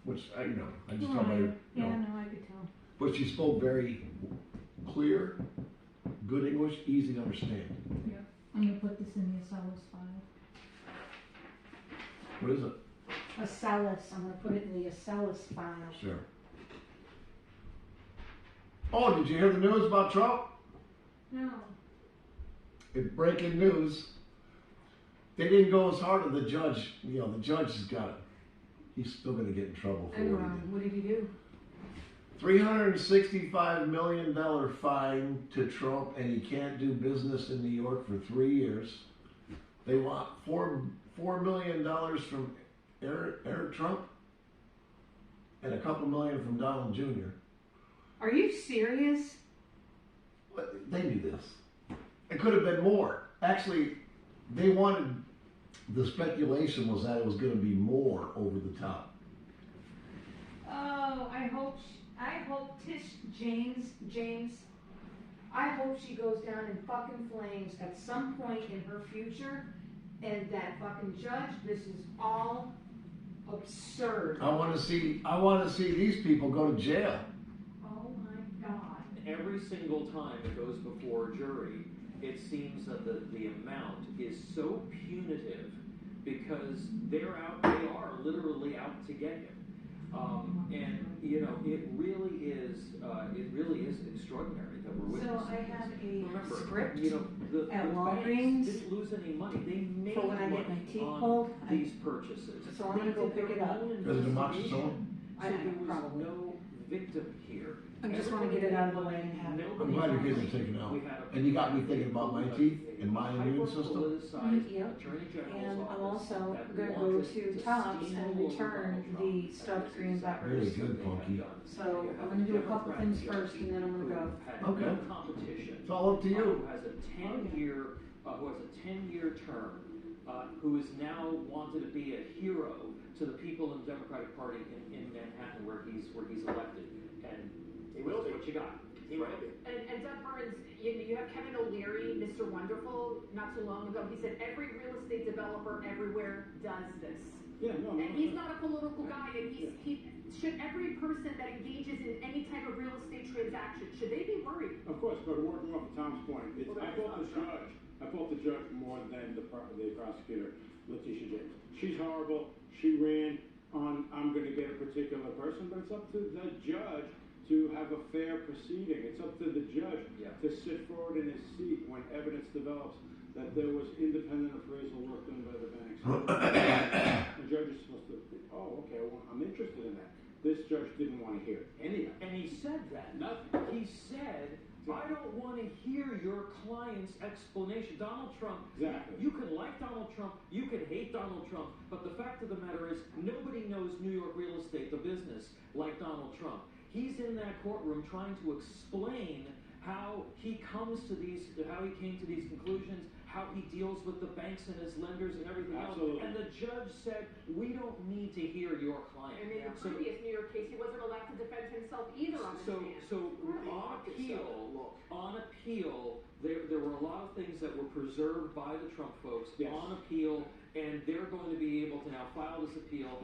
which, I just tell by her. Yeah, no, I could tell. But she spoke very clear, good English, easy to understand. Yeah. I'm going to put this in the Salas file. What is it? A Salas. I'm going to put it in the Salas file. Sure. Oh, did you hear the news about Trump? No. In breaking news, they didn't go as hard as the judge. The judge has got it. He's still going to get in trouble for What did he do? $365 million fine to Trump, and he can't do business in New York for 3 years. They want $4 million from Eric Trump and a couple million from Donald Jr. Are you serious? They knew this. It could have been more. Actually, they wanted, the speculation was that it was going to be more over the top. Oh, I hope Tish James, I hope she goes down in fucking flames at some point in her future, and that fucking judge, this is all absurd. I want to see these people go to jail. Oh my God. Every single time it goes before a jury, it seems that the amount is so punitive because they are literally out to get him. And it really is extraordinary that we're witnessing. So I have a script the at banks Walgreens didn't lose any money. They made for when I money get my teeth on pulled. these purchases. So I'm gonna go pick it up. Is it amoxicillin? I So there was probably. no victim here. I just want to get it out of the way and have it. I'm glad you're getting it taken out. And you got me thinking about my teeth and my immune system. Yep. And I'm also going to go to Tops and return the stuffed green peppers. Really good, Punky. So I'm going to do a couple things first and then I'm going to go. Okay. Competition. It's all up to you. Who has a 10-year term, who is now wanted to be a hero to the people in the Democratic Party in Manhattan, where he's elected, and he will be. What you got? He will be. And Doug Burns, you have Kevin O'Leary, Mr. Wonderful, not too long ago. He said every real estate developer everywhere does this. Yeah, no. And he's not a political guy, and he should every person that engages in any type of real estate transaction, should they be worried? Of course, but working off of Tom's point, I fault the judge more than the prosecutor, Letitia James. She's horrible. She ran on, I'm going to get a particular person, but it's up to the judge to have a fair proceeding. It's up to the judge to sit forward in his seat when evidence develops that there was independent appraisal work done by the banks. The judge is supposed to, okay, well, I'm interested in that. This judge didn't want to hear any of it. And he said that. Nothing. He said, I don't want to hear your client's explanation. Donald Trump, exactly. You can like Donald Trump, you can hate Donald Trump, but the fact of the matter is nobody knows New York real estate, the business, like Donald Trump. He's in that courtroom trying to explain how he came to these conclusions, how he deals with the banks and his lenders and everything Absolutely. else. And the judge said, we don't need to hear your client. And in the So- previous New York case, he wasn't allowed to defend himself either on the stand. So on appeal, there were a lot of things that were preserved by the Trump folks on appeal, and they're going to be able to now file this appeal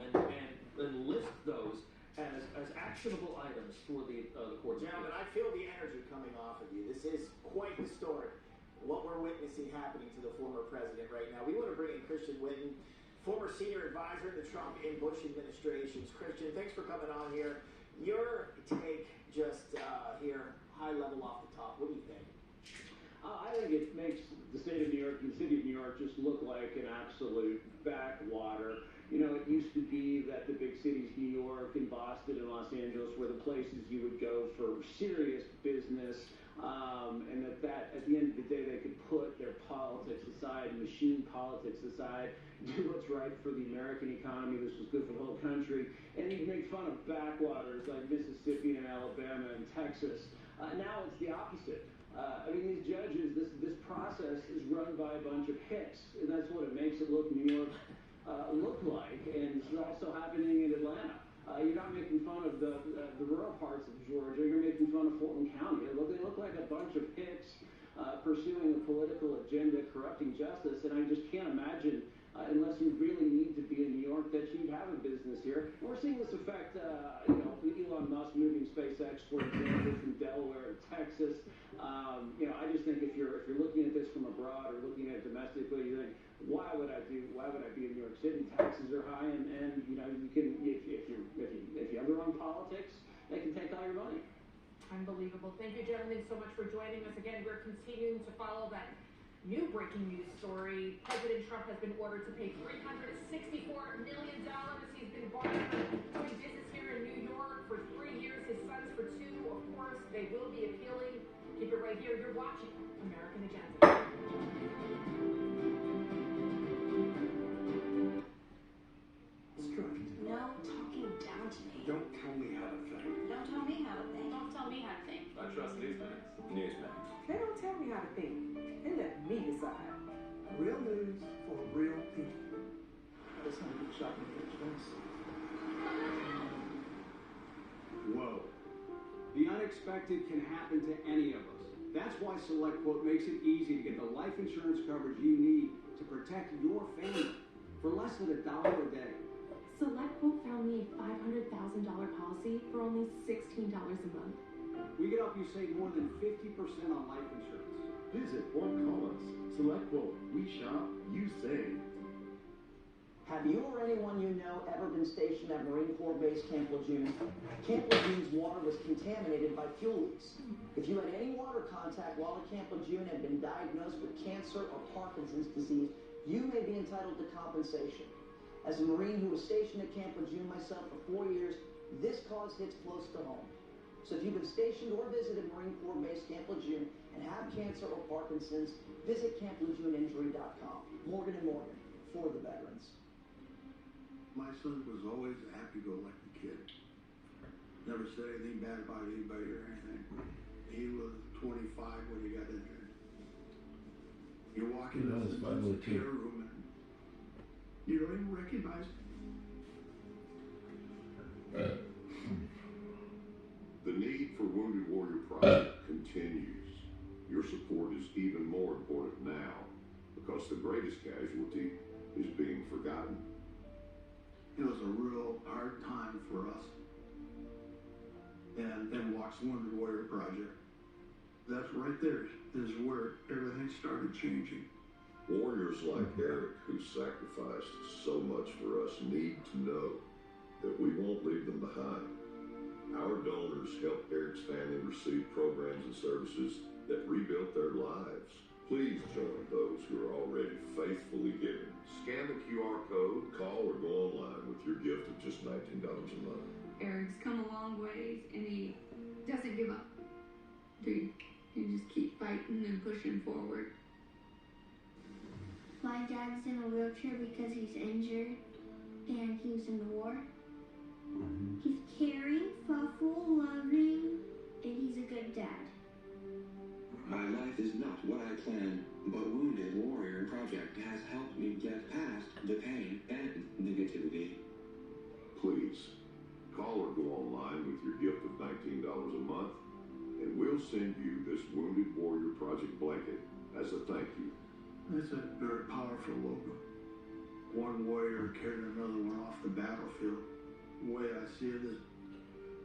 and list those as actionable items for the courts. Gentlemen, I feel the energy coming off of you. This is quite historic, what we're witnessing happening to the former president right now. We want to bring in Christian Whitten, former senior advisor in the Trump and Bush administrations. Christian, thanks for coming on here. Your take just here, high level off the top. What do you think? I think it makes the state of New York and the city of New York just look like an absolute backwater. You know, it used to be that the big cities, New York and Boston and Los Angeles, were the places you would go for serious business, and that at the end of the day they could put their politics aside, machine politics aside, do what's right for the American economy. This was good for the whole country, and you make fun of backwaters like Mississippi and Alabama and Texas. Now it's the opposite. I mean, these judges, this process is run by a bunch of hicks, and that's what it makes it look New York look like. And this is also happening in Atlanta. You're not making fun of the rural parts of Georgia. You're making fun of Fulton County. They look like a bunch of hicks pursuing a political agenda, corrupting justice. And I just can't imagine, unless you really need to be in New York, that you'd have a business here. And we're seeing this affect, Elon Musk moving SpaceX, for example, from Delaware to Texas. I just think if you're looking at this from abroad or looking at it domestically, you think, why would I be in New York City? Taxes are high, and you can if you have the wrong politics, they can take all your money. Unbelievable. Thank you, gentlemen, so much for joining us. Again, we're continuing to follow that new breaking news story. President Trump has been ordered to pay $364 million. He's been barred from doing business here in New York for 3 years. His sons for 2. Of course, they will be appealing. Keep it right here. You're watching American Agenda. No talking down to me. Don't tell me how to think. Don't tell me how to think. Don't tell me how to think. I trust Newsmax. They don't tell me how to think. They let me decide. Real news for real people. That's how you shop in the expense. Whoa. The unexpected can happen to any of us. That's why SelectQuote makes it easy to get the life insurance coverage you need to protect your family for less than $1 a day. SelectQuote found me a $500,000 policy for only $16 a month. We can help you save more than 50% on life insurance. Visit or call us. SelectQuote. We shop, you save. Have you or anyone you know ever been stationed at Marine Corps Base Camp Lejeune? Camp Lejeune's water was contaminated by fuel leaks. If you had any water contact while at Camp Lejeune and been diagnosed with cancer or Parkinson's disease, you may be entitled to compensation. As a Marine who was stationed at Camp Lejeune myself for 4 years, this cause hits close to home. So if you've been stationed or visited Marine Corps Base Camp Lejeune and have cancer or Parkinson's, visit CampLejeuneInjury.com. Morgan & Morgan, for the veterans. My son was always a happy-go-lucky kid. Never said anything bad about anybody or anything. He was 25 when he got injured. You walk into the intensive care room and you don't even recognize him. The need for Wounded Warrior Project continues. Your support is even more important now because the greatest casualty is being forgotten. It was a real hard time for us. And then walks Wounded Warrior Project. That's right there is where everything started changing. Warriors like Eric, who sacrificed so much for us, need to know that we won't leave them behind. Our donors helped Eric's family receive programs and services that rebuilt their lives. Please join those who are already faithfully giving. Scan the QR code, call, or go online with your gift of just $19 a month. Eric's come a long ways, and he doesn't give up. Dude, he just keep fighting and pushing forward. My dad's in a wheelchair because he's injured, and he was in the war. He's caring, thoughtful, loving, and he's a good dad. life is not what I planned, but Wounded Warrior Project has helped me get past the pain and negativity. Please, call or go online with your gift of $19 a month, and we'll send you this Wounded Warrior Project blanket as a thank you. It's a very powerful logo. One warrior carrying another one off the battlefield. The way I see it is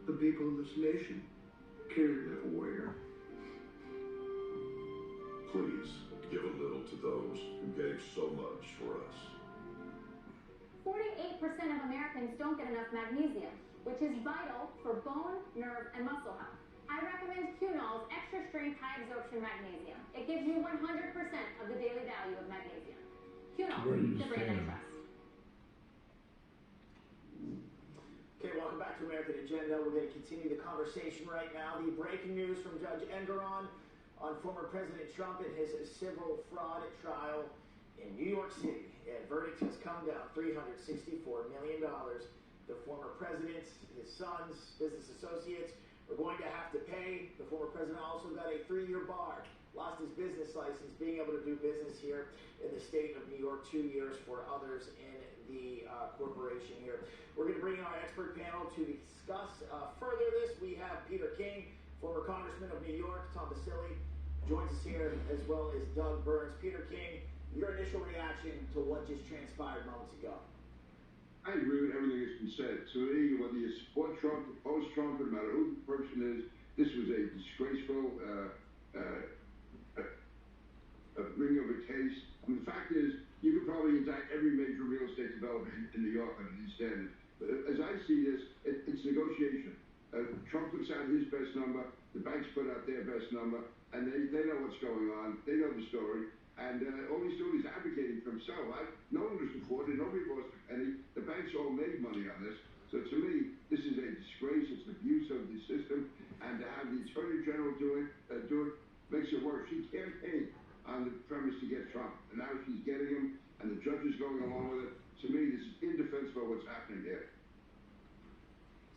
the people of this nation carry that warrior. Please, give a little to those who gave so much for us. 48% of Americans don't get enough magnesium, which is vital for bone, nerve, and muscle health. I recommend Cunol's Extra Strength High Absorption Magnesium. It gives you 100% of the daily value of magnesium. Cunol, the brand I trust. Okay, welcome back to American Agenda. We're going to continue the conversation right now. The breaking news from Judge Engoron on former President Trump and his civil fraud trial in New York City. A verdict has come down, $364 million. The former president, his sons, business associates are going to have to pay. The former president also got a 3-year bar, lost his business license, being able to do business here in the state of New York, 2 years for others in the corporation here. We're going to bring in our expert panel to discuss further this. We have Peter King, former congressman of New York. Tom Basile joins us here, as well as Doug Burns. Peter King, your initial reaction to what just transpired moments ago? I agree with everything that's been said. To me, whether you support Trump, oppose Trump, no matter who the person is, this was a disgraceful bring of a case. I mean, the fact is, you could probably indict every major real estate developer in New York under these standards. But as I see this, it's negotiation. Trump puts out his best number, the banks put out their best number, and they know what's going on. They know the story. And all he's doing is advocating for himself. No one was supported. Nobody lost a penny. The banks all made money on this. So to me, this is a disgrace. It's an abuse of the system. And to have the Attorney General do it makes it worse. She campaigned on the premise to get Trump. And now she's getting him, and the judge is going along with it. To me, this is indefensible what's happening here.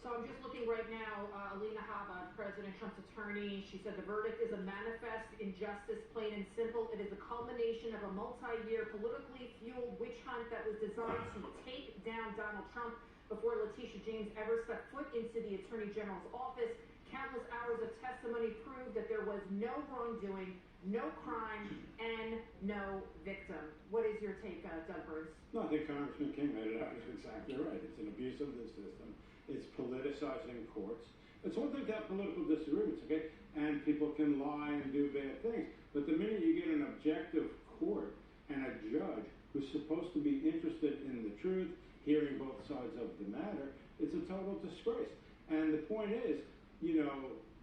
So I'm just looking right now, Alina Habba, President Trump's attorney, she said the verdict is a manifest injustice, plain and simple. It is a culmination of a multi-year politically fueled witch hunt that was designed to take down Donald Trump before Letitia James ever stepped foot into the Attorney General's office. Countless hours of testimony proved that there was no wrongdoing, no crime, and no victim. What is your take, Doug Burns? No, I think Congressman King made it out. He's exactly right. It's an abuse of the system. It's politicizing courts. It's one thing to have political disagreements, okay? And people can lie and do bad things. But the minute you get an objective court and a judge who's supposed to be interested in the truth, hearing both sides of the matter, it's a total disgrace. And the point is, you know,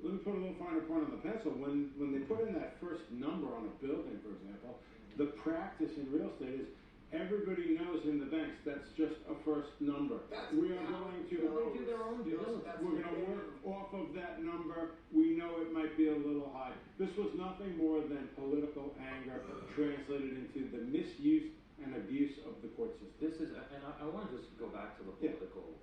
let me put a little finer point on the pencil. When they put in that first number on a building, for example, the practice in real estate is everybody knows in the banks that's just a first number. We are going to do their own deals. We're going to work off of that number. We know it might be a little high. This was nothing more than political anger translated into the misuse and abuse of the court system. This is, and I want to just go back to the political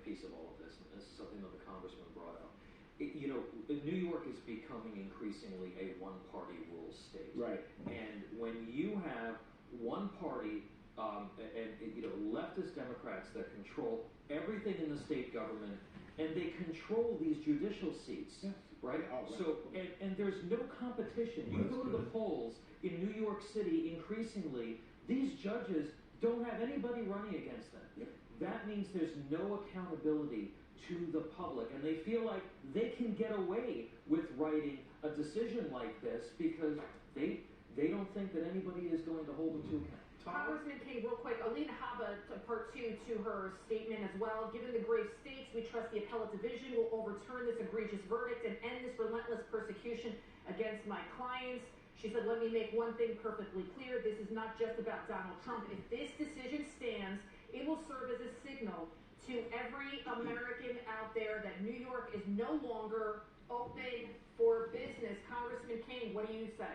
piece of all of this. And this is something that the congressman brought up. You know, New York is becoming increasingly a one-party rule state. Right. And when you have one party and you know, leftist Democrats that control everything in the state government, and they control these judicial seats, right? So and there's no competition. You go to the polls in New York City, increasingly, these judges don't have anybody running against them. That means there's no accountability to the public, and they feel like they can get away with writing a decision like this because they don't think that anybody is going to hold them to account. Congressman King, real quick, Alina Habba, part 2 to her statement as well. Given the grave stakes, we trust the appellate division will overturn this egregious verdict and end this relentless persecution against my clients. She said, let me make one thing perfectly clear. This is not just about Donald Trump. If this decision stands, it will serve as a signal to every American out there that New York is no longer open for business. Congressman King, what do you say?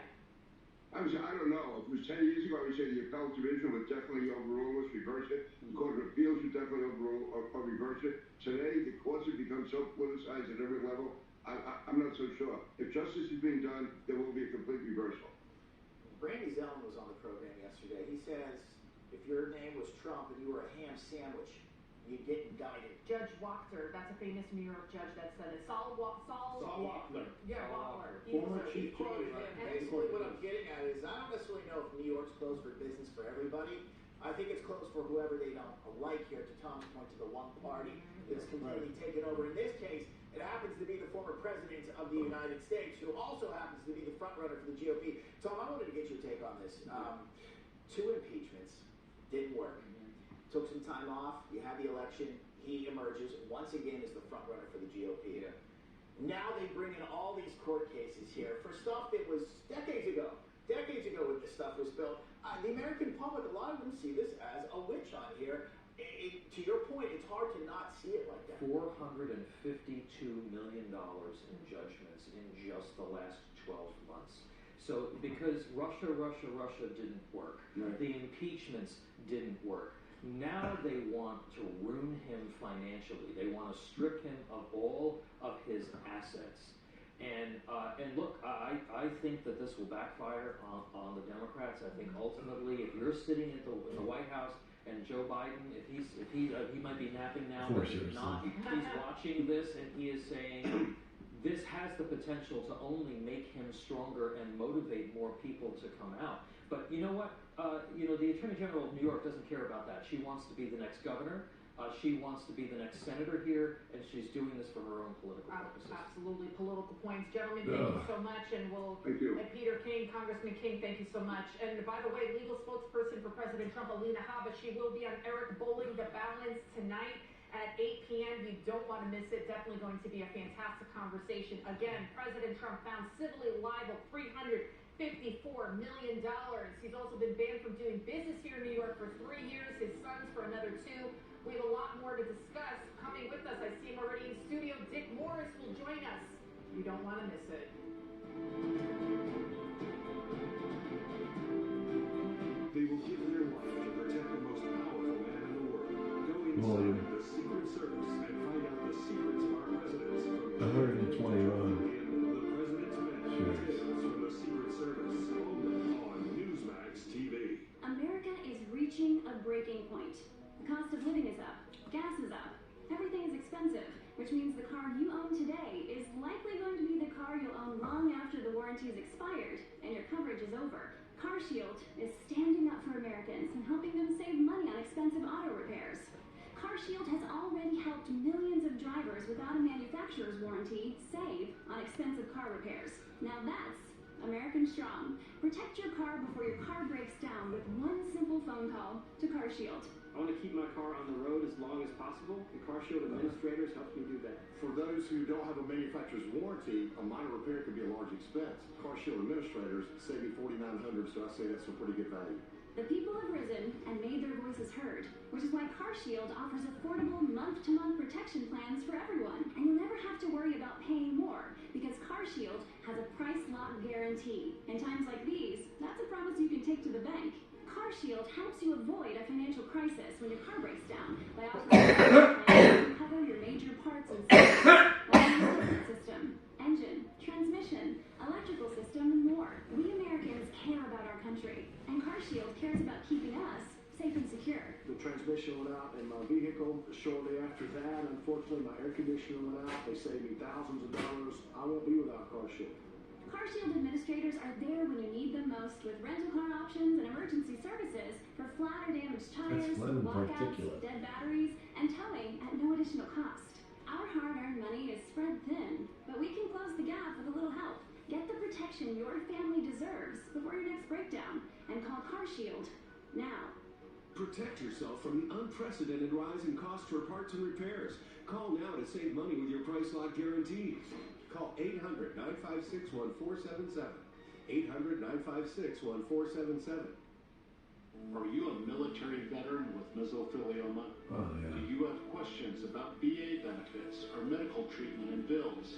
I don't know. If it was 10 years ago, I would say the appellate division would definitely overrule this, reverse it. The Court of Appeals would definitely overrule or reverse it. Today, the courts have become so politicized at every level, I'm not so sure. If justice is being done, there will be a complete reversal. Randy Zellman was on the program yesterday. He says if your name was Trump and you were a ham sandwich, you'd get indicted. Judge Wachter, that's a famous New York judge that said it. Saul Wachter. Yeah, Wachter. Former chief Quoted judge. him. Basically, what I'm getting at is I don't necessarily know if New York's closed for business for everybody. I think it's closed for whoever they don't like here, to Tom's point, to the one party that's completely taken over. In this case, it happens to be the former president of the United States, who also happens to be the front runner for the GOP. Tom, I wanted to get your take on this. 2 impeachments didn't work. Took some time off. You had the election. He emerges once again as the front runner for the GOP. Now they bring in all these court cases here for stuff that was decades ago when this stuff was built. The American public, a lot of them see this as a witch hunt here. To your point, it's hard to not see it like that. $452 million in judgments in just the last 12 months. So because Russia didn't work, the impeachments didn't work. Now they want to ruin him financially. They want to strip him of all of his assets. And look, I think that this will backfire on the Democrats. I think ultimately, if you're sitting in the White House and Joe Biden, he might be napping now, but if not, he's watching this and he is saying this has the potential to only make him stronger and motivate more people to come out. But you know what? The Attorney General of New York doesn't care about that. She wants to be the next governor. She wants to be the next senator here, and she's doing this for her own political purposes. Absolutely, political points. Gentlemen, thank you so much, and Thank you. and Peter King, Congressman King, thank you so much. And by the way, legal spokesperson for President Trump, Alina Habba, she will be on Eric Bowling The Balance tonight at 8 p.m. You don't want to miss it. Definitely going to be a fantastic conversation. Again, President Trump found civilly liable $354 million. He's also been banned from doing business here in New York for 3 years. His sons for another 2. We have a lot more to discuss. Coming with us, I see him already in studio. Dick Morris will join us. You don't want to miss it. They will give their life to protect the most powerful man in the world. Go inside the Secret Service and find out the secrets of our presidents. 121. The President's Men. Tales from the Secret Service. Only on Newsmax TV. America is reaching a breaking point. The cost of living is up, gas is up, everything is expensive, which means the car you own today is likely going to be the car you'll own long after the warranty is expired and your coverage is over. CarShield is standing up for Americans and helping them save money on expensive auto repairs. CarShield has already helped millions of drivers without a manufacturer's warranty save on expensive car repairs. Now that's American strong. Protect your car before your car breaks down with one simple phone call to CarShield. I want to keep my car on the road as long as possible, and CarShield Administrators helps me do that. For those who don't have a manufacturer's warranty, a minor repair could be a large expense. CarShield Administrators save you $4,900, so I say that's a pretty good value. The people have risen and made their voices heard, which is why CarShield offers affordable month-to-month protection plans for everyone. And you'll never have to worry about paying more, because CarShield has a price lock guarantee. In times like these, that's a promise you can take to the bank. CarShield helps you avoid a financial crisis when your car breaks down by offering to cover your major parts and systems, like the electric system, engine, transmission, electrical system, and more. We Americans care about our country, and CarShield cares about keeping us safe and secure. The transmission went out in my vehicle. Shortly after that, unfortunately, my air conditioner went out. They saved me thousands of dollars. I won't be without CarShield. CarShield Administrators are there when you need them most with rental car options and emergency services for flat or damaged tires, walkouts, dead batteries, and towing at no additional cost. Our hard-earned money is spread thin, but we can close the gap with a little help. Get the protection your family deserves before your next breakdown, and call CarShield now. Protect yourself from the unprecedented rise in costs for parts and repairs. Call now to save money with your price lock guarantee. Call 800-956-1477. 800-956-1477. Are you a military veteran with mesothelioma? Oh, yeah. Do you have questions about VA benefits or medical treatment and bills?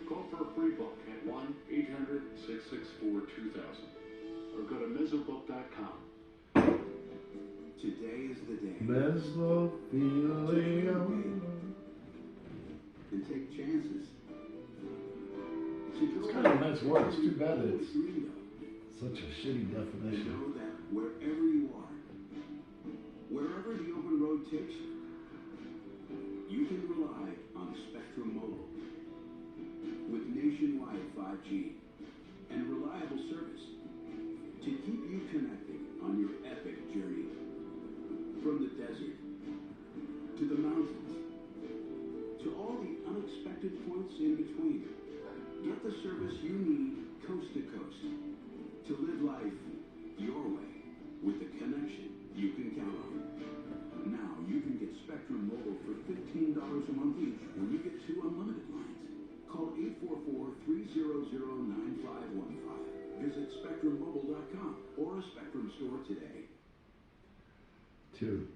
Call for a free book at 1-800-664-2000 or go to mesobook.com. Today is the day Mesothelioma. and take chances. It's kind of a nice word. It's too bad that it's Such a shitty And definition. know that wherever you are, wherever the open road takes you, you can rely on Spectrum Mobile. With nationwide 5G and reliable service to keep you connected on your epic journey. From the desert to the mountains to all the unexpected points in between. Get the service you need coast to coast to live life your way with the connection you can count on. Now you can get Spectrum Mobile for $15 a month each when you get 2 unlimited lines. Call 844-300-9515. Visit SpectrumMobile.com or a Spectrum store today. 2.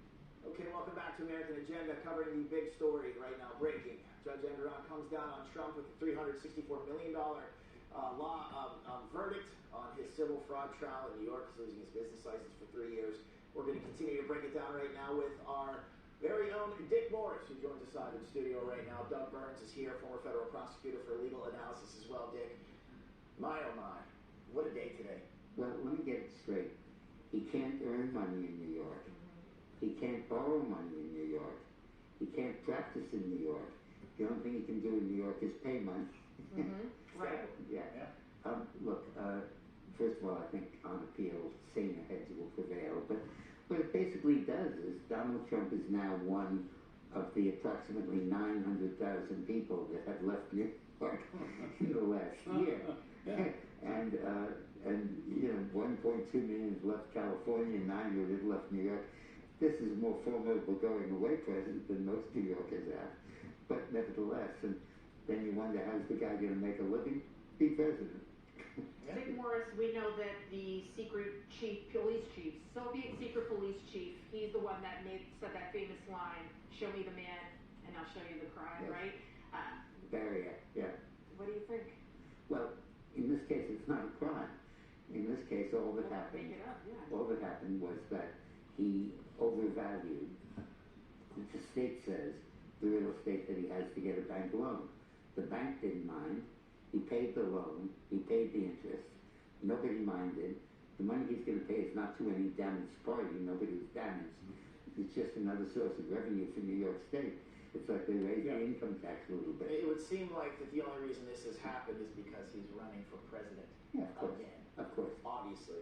Okay, welcome back to American Agenda, covering the big story right now, breaking. Judge Engoron comes down on Trump with a $364 million verdict on his civil fraud trial in New York. He's losing his business license for 3 years. We're going to continue to break it down right now with our very own Dick Morris, who joins us live in the studio right now. Doug Burns is here, former federal prosecutor for legal analysis as well. Dick, my oh my, what a day today. Well, let me get it straight. He can't earn money in New York. He can't borrow money in New York. He can't practice in New York. The only thing he can do in New York is pay money. Right. Yeah. Look, first of all, I think on appeal, saner heads will prevail. But what it basically does is Donald Trump is now one of the approximately 900,000 people that have left New York in the last year. And 1.2 million have left California, 900 have left New York. This is a more formidable going away president than most New Yorkers have. But nevertheless, and then you wonder, how's the guy going to make a living? Be president. Dick Morris, we know that the secret police chief, Soviet secret police chief, he's the one that said that famous line, "Show me the man, and I'll show you the crime," Yes. right? Barrier, yeah. What do you think? Well, in this case, it's not a crime. In this case, all that happened was that he overvalued, the state says, the real estate that he has to get a bank loan. The bank didn't mind. He paid the loan. He paid the interest. Nobody minded. The money he's going to pay is not to any damaged party. Nobody was damaged. It's just another source of revenue for New York State. It's like they raised the income tax a little bit. It would seem like that the only reason this has happened is because he's running for president again. Of course. Obviously.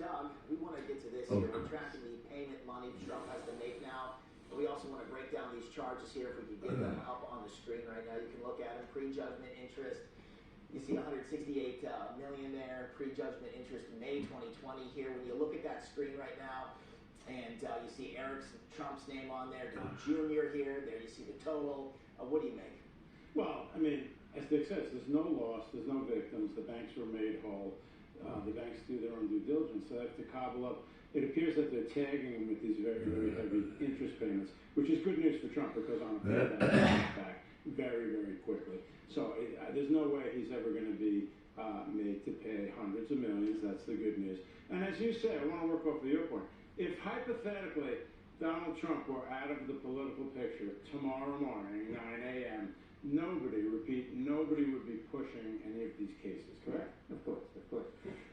Doug, we want to get to this here. We're tracking the payment money Trump has to make now. We also want to break down these charges here. If we could get them up on the screen right now, you can look at them. Prejudgment interest. You see 168 million there. Prejudgment interest in May 2020 here. When you look at that screen right now, and you see Trump's name on there, Don Jr. here. There you see the total. What do you make? Well, I mean, as Dick says, there's no loss, there's no victims. The banks were made whole. The banks do their own due diligence, so they have to cobble up. It appears that they're tagging him with these very, very heavy interest payments, which is good news for Trump because on a payback, he comes back very, very quickly. So there's no way he's ever going to be made to pay hundreds of millions. That's the good news. And as you say, I want to work off of your point. If hypothetically Donald Trump were out of the political picture tomorrow morning, 9 a.m., nobody would be pushing any of these cases, correct? Of course.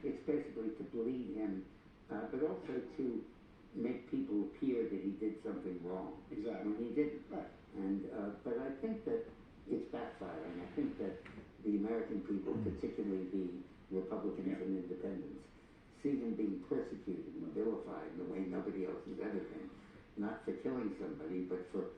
It's basically to bleed him, but also to make people appear that he did something wrong. Exactly. When he didn't. Right. And but I think that it's backfiring. I think that the American people, particularly the Republicans and Independents, see him being persecuted and vilified in the way nobody else has ever been. Not for killing somebody, but for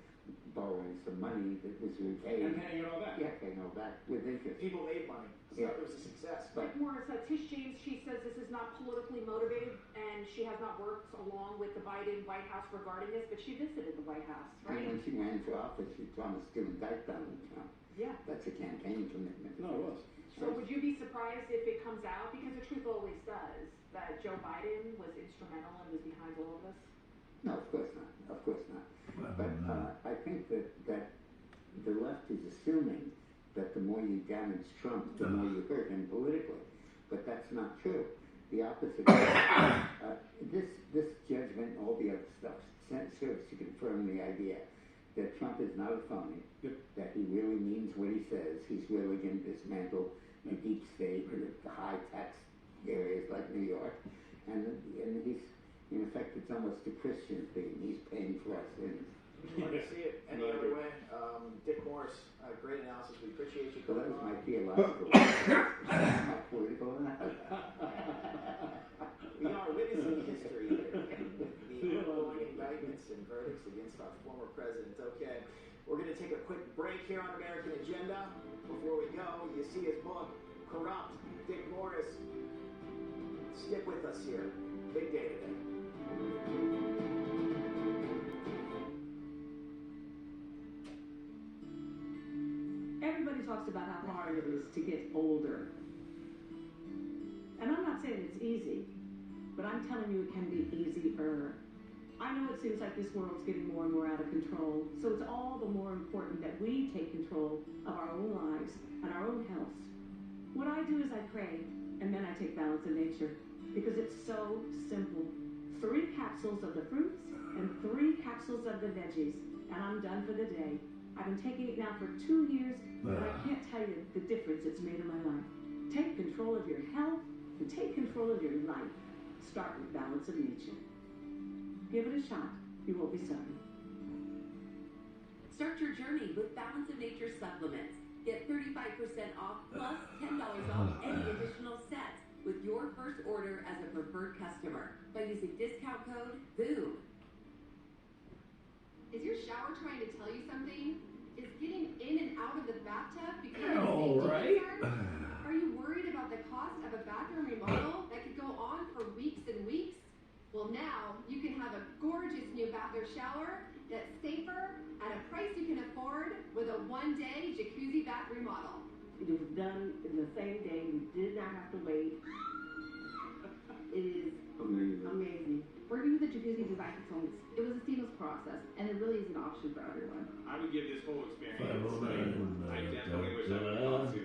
borrowing some money that was repaid. And paying it all back. Yeah, paying it all back with interest. People made money. So it was a success. Dick Morris, Tish James, she says this is not politically motivated, and she has not worked along with the Biden White House regarding this, but she visited the White House, right? And when she ran for office, she promised to indict Donald Trump. Yeah. That's a campaign commitment. No, it was. So would you be surprised if it comes out, because the truth always does, that Joe Biden was instrumental and was behind all of this? No, of course not. Of course not. But I think that the left is assuming that the more you damage Trump, the more you hurt him politically. But that's not true. The opposite. This judgment, all the other stuff, serves to confirm the idea that Trump is not a phony, that he really means what he says. He's really going to dismantle the deep state and the high tax areas like New York, and he's, in effect, it's almost a Christian thing. He's paying for our sins. Love to see it any other way. Dick Morris, great analysis. We appreciate you Well, coming that was on. my theological, my political analysis. We are witnessing history here with the ongoing indictments and verdicts against our former president. Okay, we're going to take a quick break here on American Agenda. Before we go, you see his book, Corrupt, Dick Morris. Stick with us here. Big day today. Everybody talks about how hard it is to get older. And I'm not saying it's easy, but I'm telling you it can be easier. I know it seems like this world's getting more and more out of control, so it's all the more important that we take control of our own lives and our own health. What I do is I pray, and then I take Balance of Nature, because it's so simple. 3 capsules of the fruits and 3 capsules of the veggies, and I'm done for the day. I've been taking it now for 2 years, and I can't tell you the difference it's made in my life. Take control of your health and take control of your life. Start with Balance of Nature. Give it a shot. You won't be sorry. Start your journey with Balance of Nature supplements. Get 35% off plus $10 off any additional sets with your first order as a preferred customer by using discount code BOOM. Is your shower trying to tell you something? Is getting in and out of the bathtub becoming All a right. safety concern? Are you worried about the cost of a bathroom remodel that could go on for weeks and weeks? Well, now you can have a gorgeous new bath or shower that's safer at a price you can afford with a 1-day jacuzzi bath remodel. It was done in the same day. We did not have to wait. It is amazing. Working with the jacuzzi design consultants, it was a seamless process, and it really is an option for everyone. I would give this whole experience. I definitely wish I would have gone to.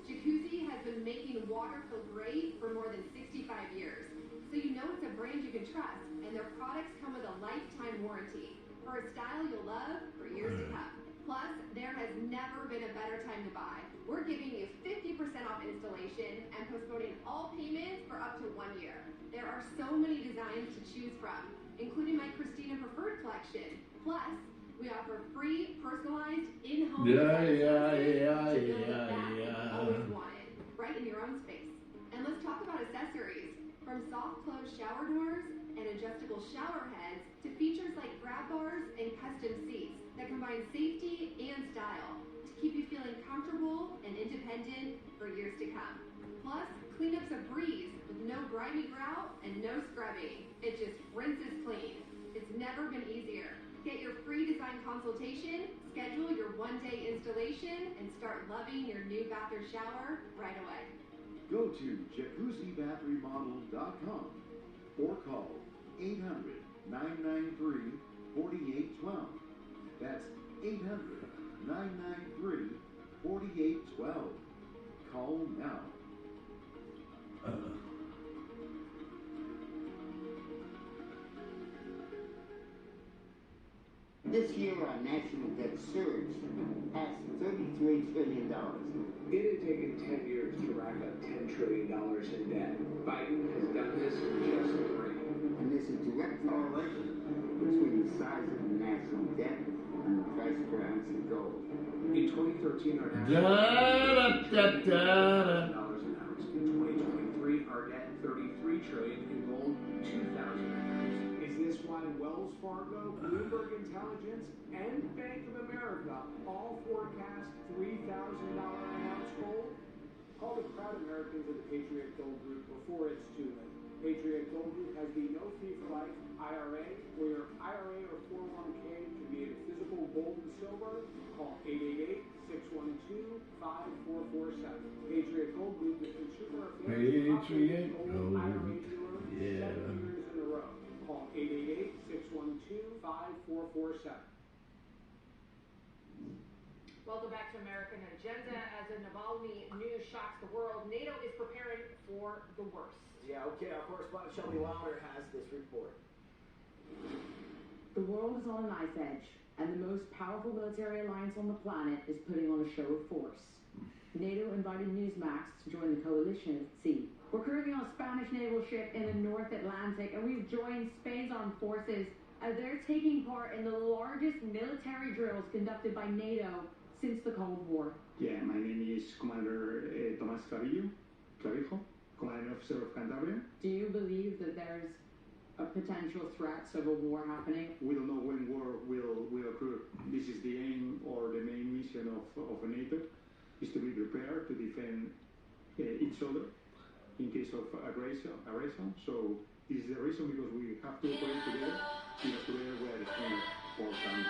Jacuzzi has been making water feel great for more than 65 years. So you know it's a brand you can trust, and their products come with a lifetime warranty for a style you'll love for years to come. Plus, there has never been a better time to buy. We're giving you 50% off installation and postponing all payments for up to 1 year. There are so many designs to choose from, including my Christina Preferred collection. Plus, we offer free, personalized, in-home to build the bath you've always wanted, right in your own space. And let's talk about accessories. From soft close shower doors and adjustable shower heads to features like grab bars and custom seats that combine safety and style to keep you feeling comfortable and independent for years to come. Plus, cleanup's a breeze with no grimy grout and no scrubbing. It just rinses clean. It's never been easier. Get your free design consultation, schedule your 1-day installation, and start loving your new bath or shower right away. Go to jacuzzibathremodel.com or call 800-993-4812. That's 800-993-4812. Call now. This year, our national debt surged past $33 trillion. It had taken 10 years to rack up $10 trillion in debt. Biden has done this in just 3. And there's a direct correlation between the size of the national debt and the price per ounce of gold. In 2013, our national Da, da, da, da. an ounce. In 2023, our debt $33 trillion in gold, 2,000 an ounce. Is this why Wells Fargo, Bloomberg Intelligence, and Bank of America all forecast $3,000 an ounce gold? Call the proud Americans of the Patriot Gold Group before it's too late. Patriot Gold Group has the no-fee-for-life IRA, where your IRA or 401k can be in physical gold and silver. Call 888-612-5447. Patriot Gold Group, the consumer affiliate Patriot gold IRA Gold. dealer Yeah. 7 years in a row. Call 888-612-5447. Welcome back to American Agenda. As the Navalny news shocks the world, NATO is preparing for the worst. Yeah, okay, our correspondent Shelby Wilder has this report. The world is on an knife edge, and the most powerful military alliance on the planet is putting on a show of force. NATO invited Newsmax to join the coalition at sea. We're currently on a Spanish naval ship in the North Atlantic, and we've joined Spain's armed forces as they're taking part in the largest military drills conducted by NATO since the Cold War. Yeah, my name is Commander Tomás Clavijo, Commanding Officer of Cantabria. Do you believe that there's a potential threat, civil war happening? We don't know when war will occur. This is the aim or the main mission of NATO, is to be prepared to defend each other in case of aggression. So this is the reason, because we have to operate together, because together we are stronger. Important,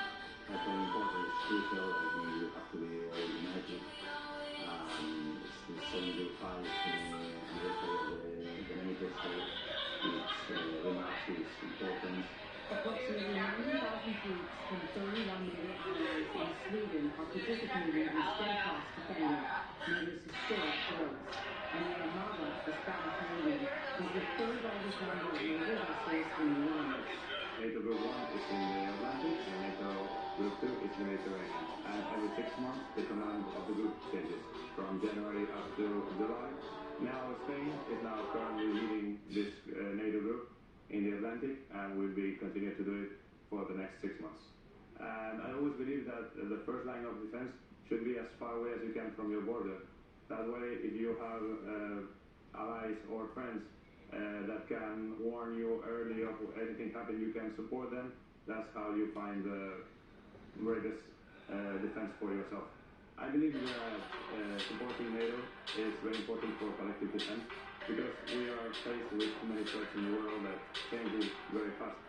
not only important, it's crucial. I think you have to be all united. It's the 75th anniversary of the NATO state. It's remarks its importance. Approximately 90,000 troops from 31 NATO allies in Sweden are participating in steadfast defending NATO's historic drills. And Armada, the Spanish Navy, is the third largest number of naval vessels in the world. NATO Group 1 is in the Atlantic, and NATO Group 2 is in the Mediterranean. And every 6 months, the command of the group changes, from January up to July. Now Spain is now currently leading this NATO group in the Atlantic, and will be continuing to do it for the next 6 months. And I always believe that the first line of defense should be as far away as you can from your border. That way, if you have allies or friends that can warn you early of anything happen, you can support them. That's how you find the greatest defense for yourself. I believe that supporting NATO is very important for collective defense, because we are faced with too many threats in the world that changes very fast.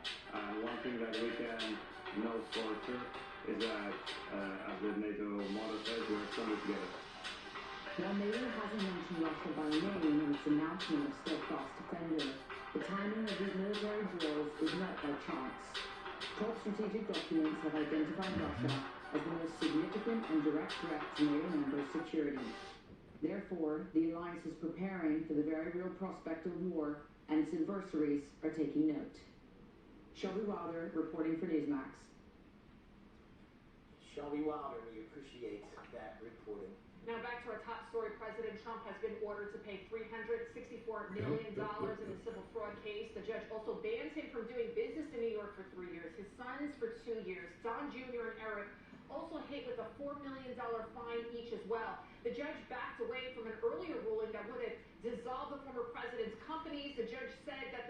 One thing that we can know for sure is that, as the NATO motto says, we are stronger together. While NATO hasn't mentioned Russia by name in its announcement of steadfast defender, the timing of these military drills is not by chance. Top strategic documents have identified Russia as the most significant and direct threat to NATO members' security. Therefore, the alliance is preparing for the very real prospect of war, and its adversaries are taking note. Shelby Wilder reporting for Newsmax. Shelby Wilder, we appreciate that reporting. Now back to our top story. President Trump has been ordered to pay $364 million in the civil fraud case. The judge also bans him from doing business in New York for 3 years, his sons for 2 years. Don Jr. and Eric also hit with a $4 million fine each as well. The judge backed away from an earlier ruling that would have dissolved the former president's companies. The judge said that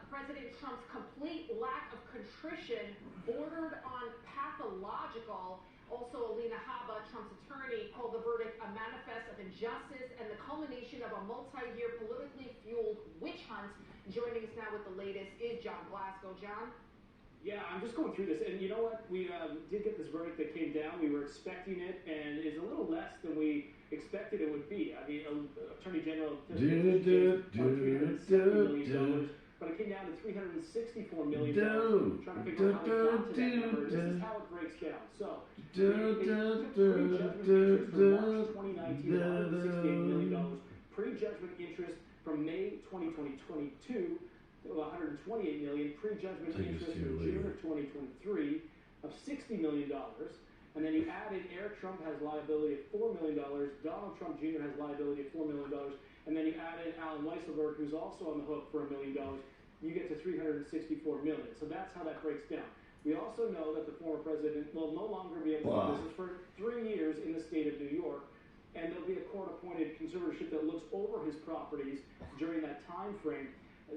President Trump's complete lack of contrition bordered on pathological. Also, Alina Habba, Trump's attorney, called the verdict a manifest of injustice and the culmination of a multi-year politically fueled witch hunt. Joining us now with the latest is John Glasgow. John? Yeah, I'm just going through this, and you know what? We did get this verdict that came down. We were expecting it, and it's a little less than we expected it would be. I mean, Attorney General $370 million, but it came down to $364 million. Trying to figure out how it got to that number. This is how it breaks down. So, pre-judgment interest from March 2019, $168 million. Pre-judgment interest from May 2022. $128 million, pre-judgment interest in June of 2023 of $60 million, and then you added Eric Trump has liability of $4 million, Donald Trump Jr. has liability of $4 million, and then you added Alan Weisselberg, who's also on the hook for $1 million. You get to $364 million. So that's how that breaks down. We also know that the former president will no longer be able to do business for 3 years in the state of New York, and there'll be a court-appointed conservatorship that looks over his properties during that time frame.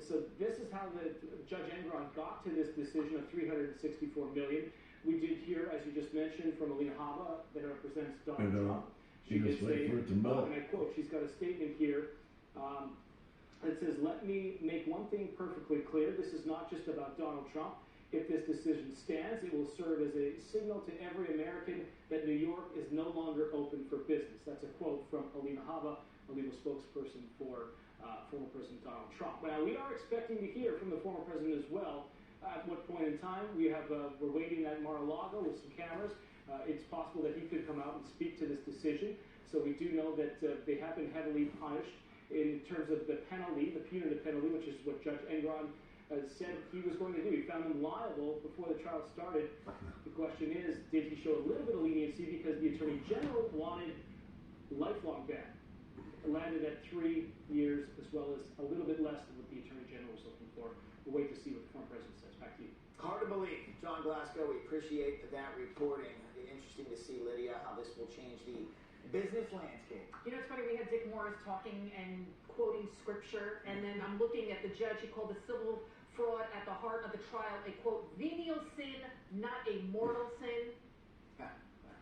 So this is how the Judge Engoron got to this decision of $364 million. We did hear, as you just mentioned, from Alina Habba, that represents Donald Trump. She did say, and I quote, she's got a statement here that says, "Let me make one thing perfectly clear. This is not just about Donald Trump. If this decision stands, it will serve as a signal to every American that New York is no longer open for business." That's a quote from Alina Habba, a legal spokesperson for former President Donald Trump. Now, we are expecting to hear from the former president as well. At what point in time? We're waiting at Mar-a-Lago with some cameras. It's possible that he could come out and speak to this decision. So we do know that they have been heavily punished in terms of the penalty, the punitive penalty, which is what Judge Engoron said he was going to do. He found them liable before the trial started. The question is, did he show a little bit of leniency because the Attorney General wanted lifelong ban? landed at 3 years, as well as a little bit less than what the Attorney General was looking for. We'll wait to see what the former president says. Back to you. Hard to believe. John Glasgow, we appreciate that reporting. Interesting to see, Lydia, how this will change the business landscape. You know, it's funny, we had Dick Morris talking and quoting scripture, and then I'm looking at the judge. He called the civil fraud at the heart of the trial a, quote, venial sin, not a mortal sin.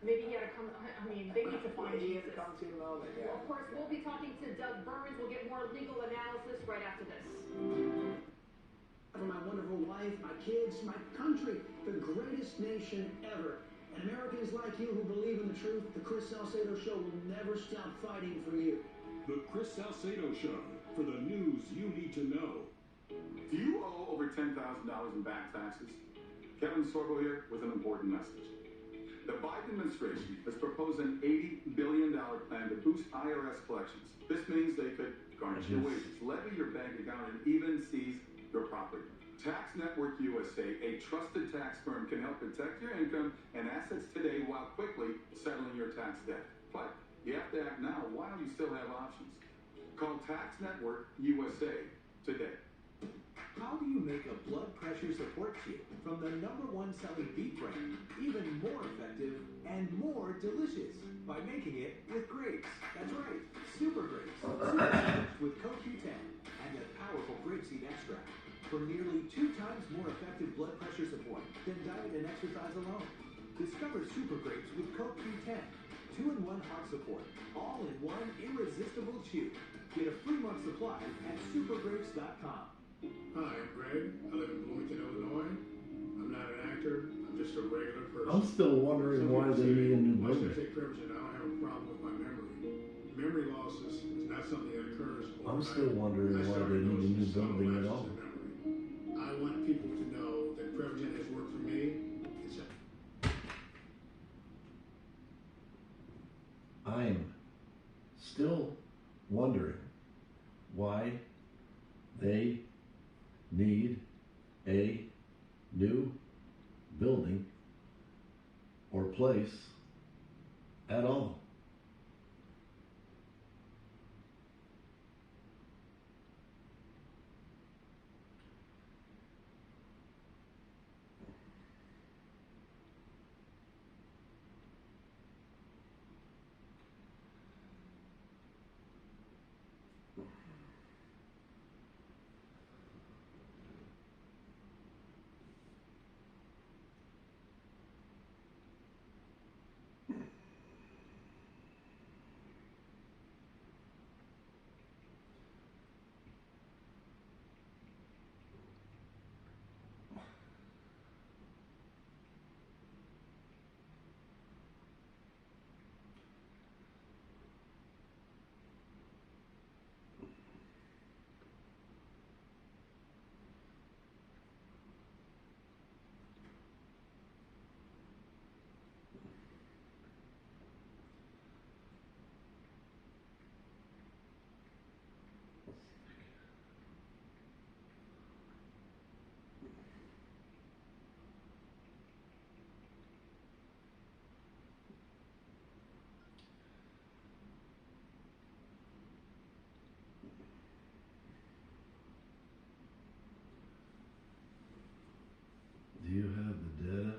Maybe he had to come, I mean, they need to find Jesus. Come to the moment, yeah. Well, of course, we'll be talking to Doug Burns. We'll get more legal analysis right after this. For my wonderful wife, my kids, my country, the greatest nation ever. And Americans like you who believe in the truth, the Chris Salcedo Show will never stop fighting for you. The Chris Salcedo Show, for the news you need to know. Do you owe over $10,000 in back taxes? Kevin Sorbo here with an important message. The Biden administration has proposed an $80 billion plan to boost IRS collections. This means they could garnish your wages, levy your bank account, and even seize your property. Tax Network USA, a trusted tax firm, can help protect your income and assets today while quickly settling your tax debt. But you have to act now while you still have options. Call Tax Network USA today. How do you make a blood pressure support tube from the #1 selling beef brand even more effective and more delicious? By making it with grapes. That's right, super grapes. Super grapes with CoQ10 and a powerful grapeseed extract for nearly 2 times more effective blood pressure support than diet and exercise alone. Discover super grapes with CoQ10, 2-in-1 heart support, all in one irresistible chew. Get a free month supply at supergrapes.com. Hi, I'm Greg. I live in Bloomington, Illinois. I'm not an actor. I'm just a regular person. I'm still wondering why they need a new Why should building. I take Prevagen? I don't have a problem with my memory. Memory loss is not something that occurs overnight. I'm still wondering why they need a new building at all. I want people to know that Prevagen has worked for me. I am still wondering why they need a new building or place at all. Do you have the data?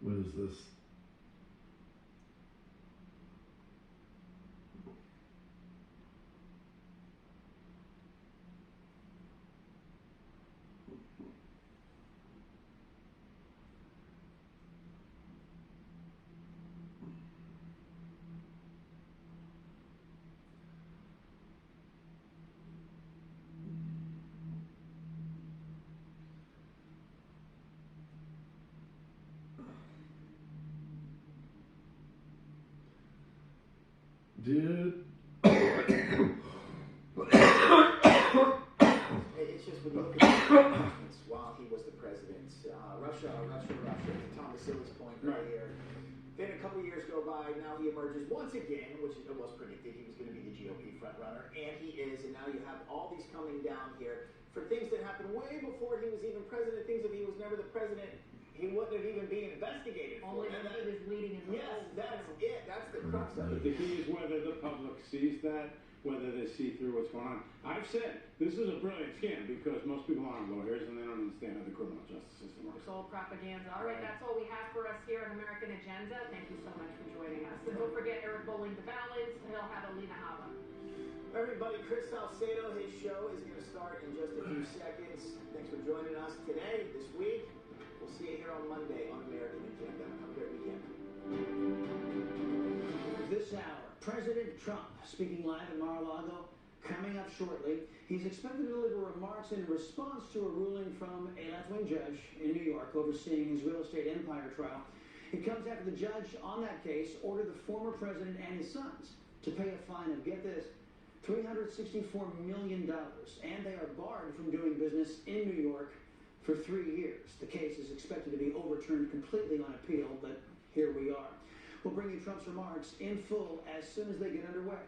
What is this? dude. It's just when you look at the announcements while he was the president, Russia, to Thomas Silly's point earlier. Then a couple years go by, now he emerges once again, which it was predicted he was going to be the GOP frontrunner, and he is, and now you have all these coming down here for things that happened way before he was even president, things that he was never the president, he wouldn't have even been investigated for. Only when he was leading in the Yes, that's it, that's the crux of But it. the key is whether the public sees that, whether they see through what's going on. I've said this is a brilliant scam because most people aren't lawyers and they don't understand how the criminal justice system works. It's all propaganda. All right, that's all we have for us here on American Agenda. Thank you so much for joining us. And don't forget Eric Bowling the ballads. He'll have Alina Hava. Everybody, Chris Salcedo, his show is going to start in just a few seconds. Thanks for joining us today, this week. We'll see you here on Monday on American Agenda. Have a great weekend. This hour, President Trump speaking live in Mar-a-Lago. Coming up shortly, he's expected to deliver remarks in response to a ruling from a left-wing judge in New York overseeing his real estate empire trial. It comes after the judge on that case ordered the former president and his sons to pay a fine of, get this, $364 million, and they are barred from doing business in New York for 3 years. The case is expected to be overturned completely on appeal, but here we are. We'll bring you Trump's remarks in full as soon as they get underway.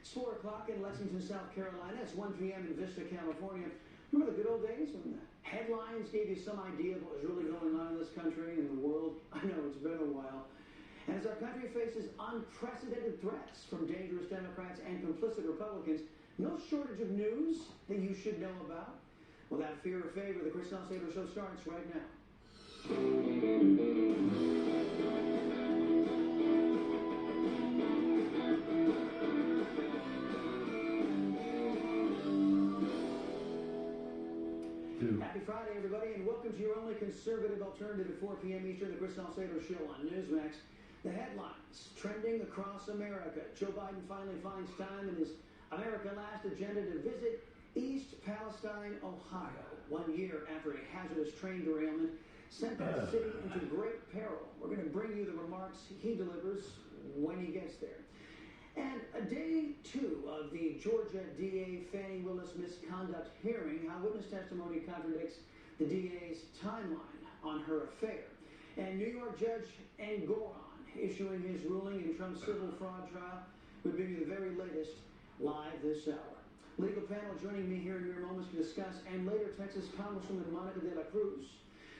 It's 4 o'clock in Lexington, South Carolina. It's 1 p.m. in Vista, California. Remember the good old days when the headlines gave you some idea of what was really going on in this country and the world? I know it's been a while. And as our country faces unprecedented threats from dangerous Democrats and complicit Republicans, no shortage of news that you should know about. Without fear or favor, the Chris Salcedo Show starts right now. Happy Friday, everybody, and welcome to your only conservative alternative at 4 p.m. Eastern, the Chris Salcedo Show on Newsmax. The headlines trending across America. Joe Biden finally finds time in his America Last agenda to visit East Palestine, Ohio, 1 year after a hazardous train derailment sent that city into great peril. We're going to bring you the remarks he delivers when he gets there. And a day 2 of the Georgia DA Fannie Willis misconduct hearing, how witness testimony contradicts the DA's timeline on her affair. And New York Judge Engoron issuing his ruling in Trump's civil fraud trial. We'll bring you the very latest live this hour. Legal panel joining me here in mere moments to discuss, and later Texas Congresswoman Monica De La Cruz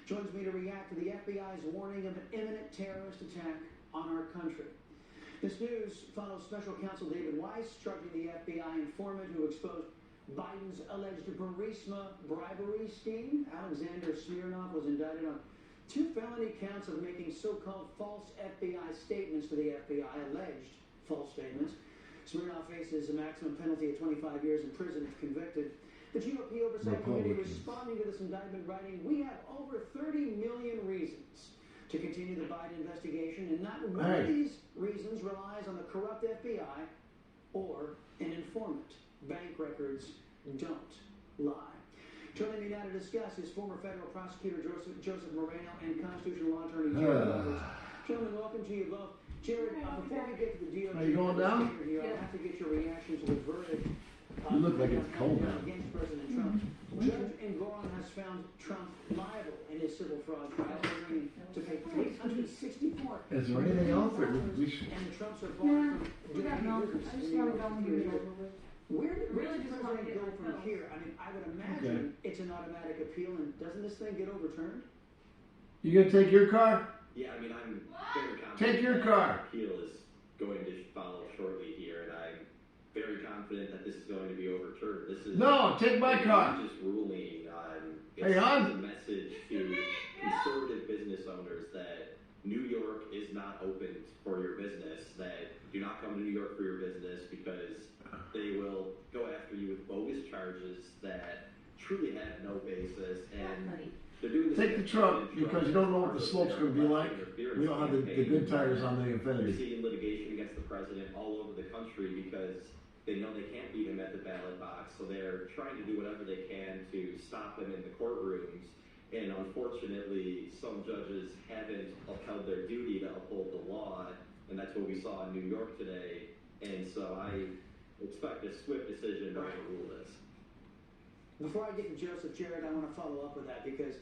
joins me to react to the FBI's warning of an imminent terrorist attack on our country. This news follows Special Counsel David Weiss charging the FBI informant who exposed Biden's alleged Burisma bribery scheme. Alexander Smirnov was indicted on 2 felony counts of making so-called false FBI statements to the FBI, alleged false statements. Smirnov faces a maximum penalty of 25 years in prison if convicted. The GOP Oversight Committee responding to this indictment writing, "We have over 30 million reasons to continue the Biden investigation, and not one of these reasons relies on the corrupt FBI or an informant. Bank records don't lie." Joining me now to discuss is former federal prosecutor Joseph Moreno and constitutional law attorney Jared Roberts. Gentlemen, welcome to you both. Jared, before we get to the DOJ, are you going down? Here, I'll have to get your reaction to the verdict. You look like it's cold now. Against President Trump. Judge Engoron has found Trump liable in his civil fraud trial, ordering to pay $364 Is there anything else that we should? and the Trumps are barred from doing business in New York. Where does the president go from here? I mean, I would imagine it's an automatic appeal, and doesn't this thing get overturned? You gonna take your car? Yeah, I mean, I'm very confident. Take your car. The appeal is going to follow shortly here, and I'm very confident that this is going to be overturned. This is No, take my car. Just ruling on Hey, hon. a message to conservative business owners that New York is not open for your business, that do not come to New York for your business because they will go after you with bogus charges that truly have no basis, and they're doing this. Take the truck because you don't know what the slope's going to be like. We don't have the good tires on the They're Infinity. seeing litigation against the president all over the country because they know they can't beat him at the ballot box, so they're trying to do whatever they can to stop him in the courtrooms. And unfortunately, some judges haven't upheld their duty to uphold the law, and that's what we saw in New York today. And so I expect a swift decision to overrule this. Before I get to Joseph, Jared, I want to follow up with that because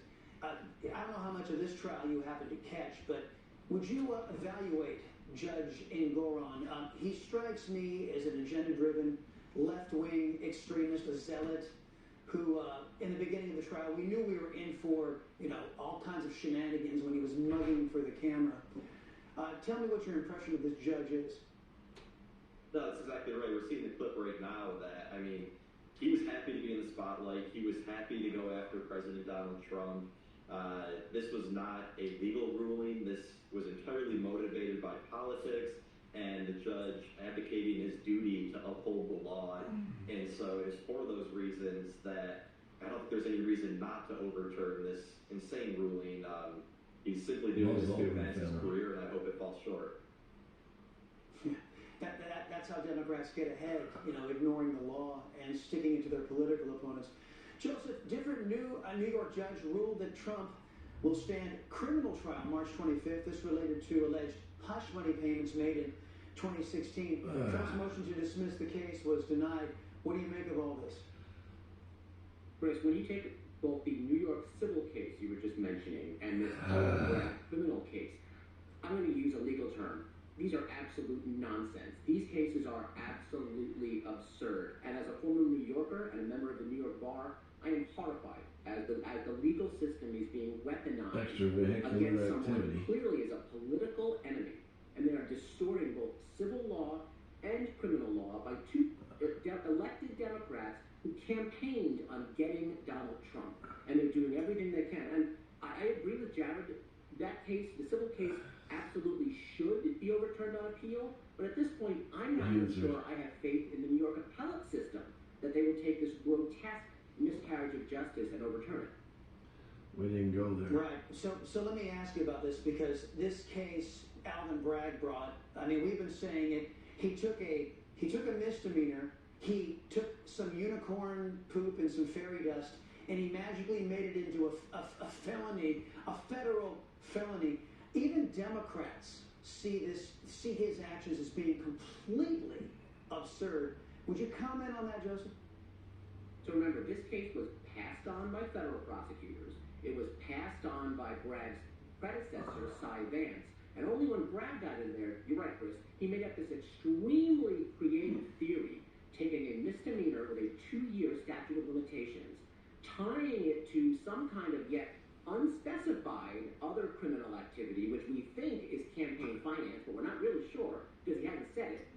I don't know how much of this trial you happened to catch, but would you evaluate Judge Engoron? He strikes me as an agenda-driven, left-wing extremist, a zealot, who, in the beginning of the trial, we knew we were in for, all kinds of shenanigans when he was mugging for the camera. Tell me what your impression of this judge is. No, that's exactly right. We're seeing the clip right now that, he was happy to be in the spotlight. He was happy to go after President Donald Trump. This was not a legal ruling. This was entirely motivated by politics and the judge advocating his duty to uphold the law. And so it is for those reasons that I don't think there's any reason not to overturn this insane ruling. He's simply doing this to advance his career, and I hope it falls short. That's how Democrats get ahead, ignoring the law and sticking it to their political opponents. Joseph, different New York judge ruled that Trump will stand criminal trial March 25th. This related to alleged hush money payments made in 2016. Trump's motion to dismiss the case was denied. What do you make of all this? Chris, when you take both the New York civil case you were just mentioning and this criminal case, I'm going to use a legal term. These are absolute nonsense. These cases are absolutely absurd. And as a former New Yorker and a member of the New York Bar, I am horrified as the legal system is being weaponized against someone who clearly is a political enemy. And they are distorting both civil law and criminal law by two elected Democrats who campaigned on getting Donald Trump. And they're doing everything they can. And I agree with Jared. That case, the civil case, absolutely should be overturned on appeal. But at this point, I'm not even sure I have faith in the New York appellate system that they will take this grotesque miscarriage of justice and overturn it. We didn't go there. Right. So let me ask you about this, because this case Alvin Bragg brought, we've been saying it. He took a misdemeanor. He took some unicorn poop and some fairy dust, and he magically made it into a felony, a federal felony. Even Democrats see his actions as being completely absurd. Would you comment on that, Joseph? So remember, this case was passed on by federal prosecutors. It was passed on by Bragg's predecessor, Cy Vance. And only when Bragg got in there, you're right, Chris, he made up this extremely creative theory, taking a misdemeanor with a 2-year statute of limitations, tying it to some kind of yet unspecified other criminal activity, which we think is campaign finance, but we're not really sure because he hasn't said it.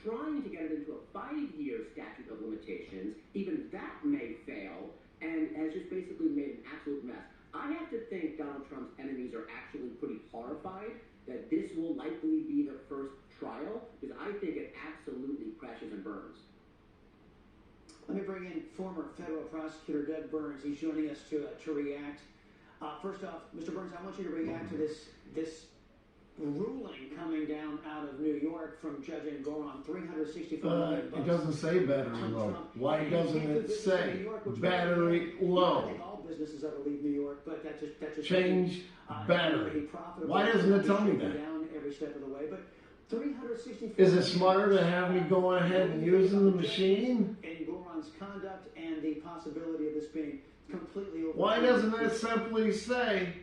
Trying to get it into a 5-year statute of limitations, even that may fail, and has just basically made an absolute mess. I have to think Donald Trump's enemies are actually pretty horrified that this will likely be the first trial, because I think it absolutely crashes and burns. Let me bring in former federal prosecutor Doug Burns. He's joining us to react. First off, Mr. Burns, I want you to react to this ruling coming down out of New York from Judge Engoron, $364 million. It doesn't say battery low. Why doesn't it say battery low? I think all businesses ever leave New York, but that just change battery. Why doesn't it tell me that? Down every step of the way, but $364. Is it smarter to have me going ahead and using the machine? Engoron's conduct and the possibility of this being completely over. Why doesn't it simply say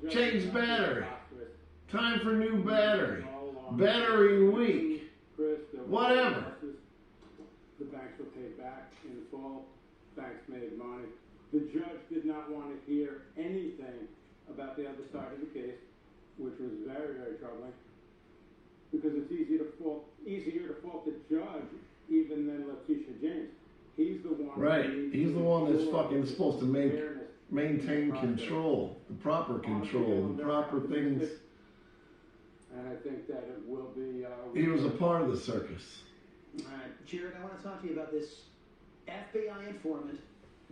change battery? Time for new battery. Battery weak. Whatever. The banks were paid back in full. Banks made money. The judge did not want to hear anything about the other side of the case, which was very, very troubling. Because it's easier to fault the judge even than Letitia James. He's the one. Right. He's the one that's fucking supposed to maintain control, the proper control, the proper things. And I think that it will be. He was a part of the circus. All right, Jared, I want to talk to you about this FBI informant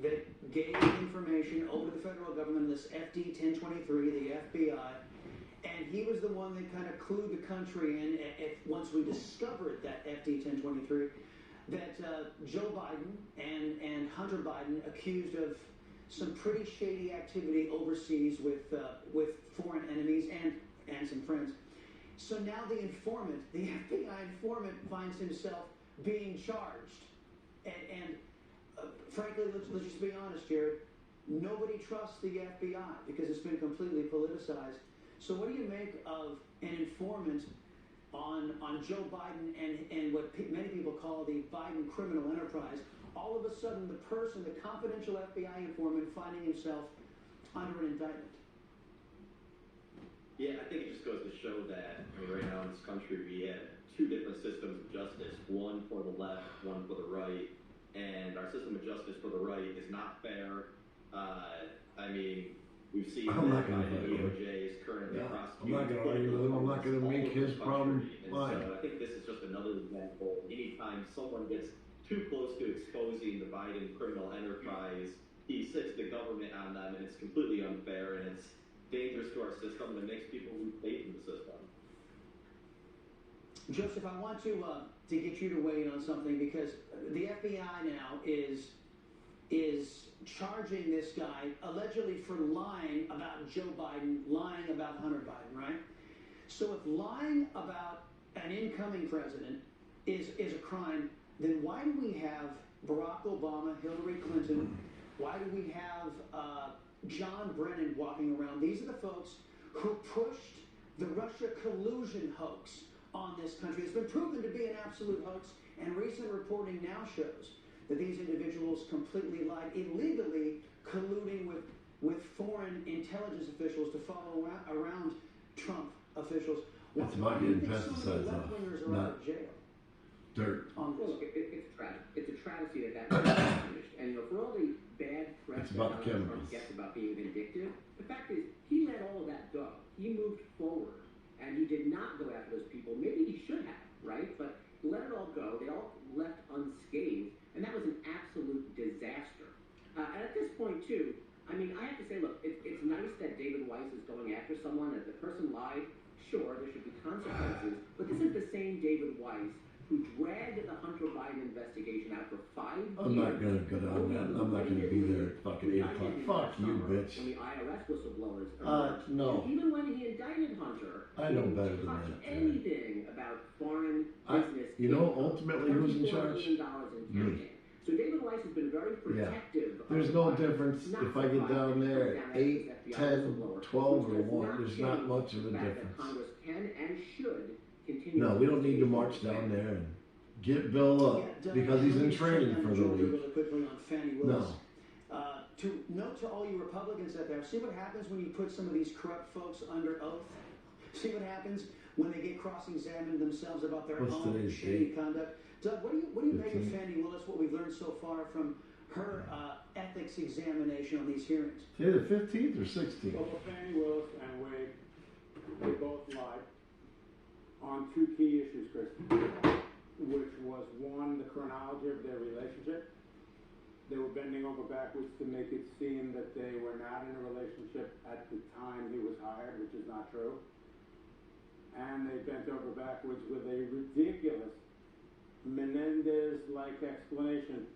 that gave information over to the federal government, this FD 1023, the FBI, and he was the one that kind of clued the country in once we discovered that FD 1023, that Joe Biden and Hunter Biden accused of some pretty shady activity overseas with foreign enemies and some friends. So now the informant, the FBI informant, finds himself being charged. And frankly, let's just be honest, Jared. Nobody trusts the FBI because it's been completely politicized. So what do you make of an informant on Joe Biden and what many people call the Biden criminal enterprise? All of a sudden, the person, the confidential FBI informant, finding himself under an indictment. Yeah, I think it just goes to show that right now in this country we have two different systems of justice, one for the left, one for the right, and our system of justice for the right is not fair. I mean, we've seen I'm not that gonna the argue with DOJ is currently I'm prosecuting. not going to argue with him. I'm not going to make his problem And mine. so I think this is just another example. Anytime someone gets too close to exposing the Biden criminal enterprise, he sits the government on them, and it's completely unfair, and it's dangerous to our system, and it makes people lose faith in the system. Joseph, I want to get you to weigh in on something because the FBI now is charging this guy allegedly for lying about Joe Biden, lying about Hunter Biden, right? So if lying about an incoming president is a crime, then why do we have Barack Obama, Hillary Clinton, why do we have John Brennan walking around? These are the folks who pushed the Russia collusion hoax on this country. It's been proven to be an absolute hoax, and recent reporting now shows that these individuals completely lied, illegally colluding with foreign intelligence officials to follow around Trump officials. It's about getting pesticides off, not jail. Dirt. Well, look, it's a travesty that was finished. And you know, for all the bad press It's about that Donald chemicals. Trump gets about being vindictive, the fact is he let all of that go. He moved forward, and he did not go after those people. Maybe he should have, right? But he let it all go. They all left unscathed, and that was an absolute disaster. And at this point, too, I mean, I have to say, look, it's nice that David Weiss is going after someone. If the person lied, sure, there should be consequences. But this is the same David Weiss who dragged the Hunter Biden investigation out for 5 years. I'm not going to go down that. I'm not going to be there at fucking 8 o'clock. Fuck you, bitch. When the IRS whistleblowers emerged. No. And even when he indicted Hunter, I know better than touch that. anything about foreign business. You know, ultimately, who's in charge? Me. So David Weiss has been very protective. There's no difference if I get down there at 8, 10, 12, or 1. There's not much of a difference. Congress can and should continue. No, we don't need to march down there and get Bill up because he's in training for the week. Really quickly on Fannie Willis. No. To note to all you Republicans out there, see what happens when you put some of these corrupt folks under oath? See what happens when they get cross-examined themselves about their own shady conduct? Doug, what do you make of Fannie Willis, what we've learned so far from her ethics examination on these hearings? Say the 15th or 16th? Well, Fannie Willis and Wade, they both lied on two key issues, Chris, which was one, the chronology of their relationship. They were bending over backwards to make it seem that they were not in a relationship at the time he was hired, which is not true. And they bent over backwards with a ridiculous Menendez-like explanation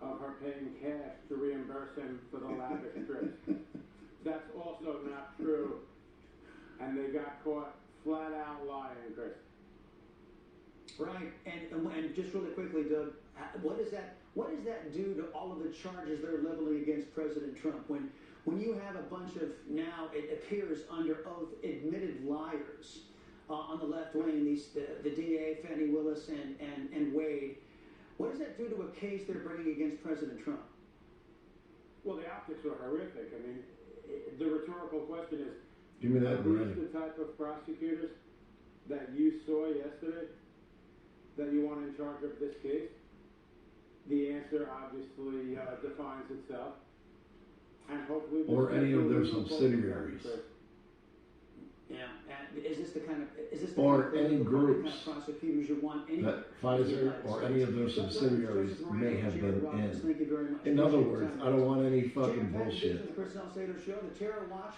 of her paying cash to reimburse him for the lavish trips. That's also not true. And they got caught flat out lying, Chris. Right, and just really quickly, Doug, what does that do to all of the charges they're leveling against President Trump when you have a bunch of, now it appears under oath, admitted liars on the left wing, the DA, Fannie Willis, and Wade? What does that do to a case they're bringing against President Trump? Well, the optics are horrific. I mean, the rhetorical question is, give me that, are these the type of prosecutors that you saw yesterday that you want in charge of this case? The answer obviously defines itself. And hopefully or any of their subsidiaries. Yeah, and is this the kind of or any groups prosecutors you want that Pfizer or any of their subsidiaries may have been in. Thank you very much. In other words, I don't want any fucking bullshit.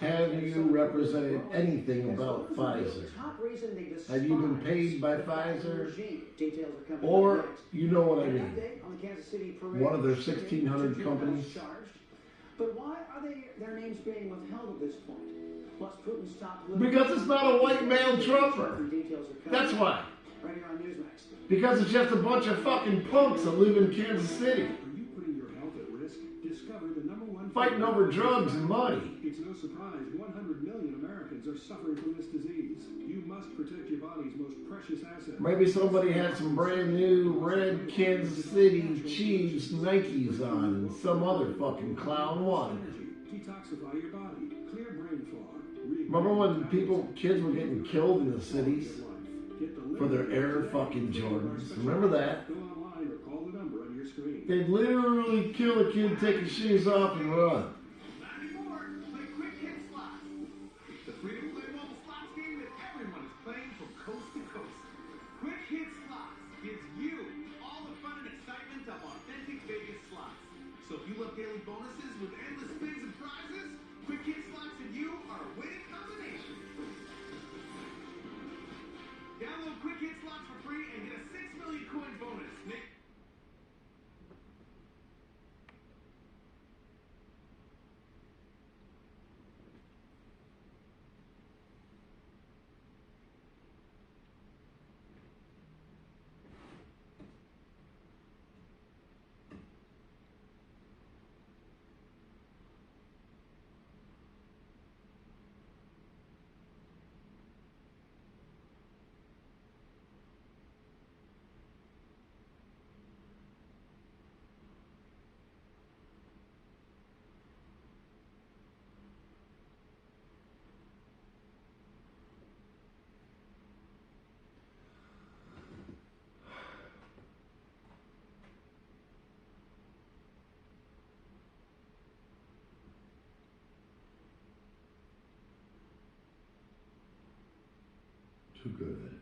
Have you represented anything about Pfizer? Have you been paid by Pfizer? Or, you know what I mean, one of their 1,600 companies? But why are their names being withheld at this point? Plus, Putin's top Because it's not a white male Trumper. That's why. Right here on Newsmax. Because it's just a bunch of fucking punks that live in Kansas City. Are you putting your health at risk? Discover the #1 Fighting over drugs and money. It's no surprise 100 million Americans are suffering from this disease. You must protect your body's most precious asset. Maybe somebody had some brand new red Kansas City Chiefs Nikes on and some other fucking clown won. Detoxify your body. Clear brain fog. Remember when kids were getting killed in the cities for their Air fucking Jordans? Remember that? Go online or call the number on your screen. They'd literally kill a kid, take his shoes off, and run. The free-to-play mobile slots game that everyone is playing from coast to coast. Quick Hit Slots gives you all the fun and excitement of authentic Vegas slots. So if you love daily bonuses with endless spins and prizes, Quick Hit Slots and you are a winning combination. Download Quick Hit Slots for free and get a 6 million coin bonus. Too good.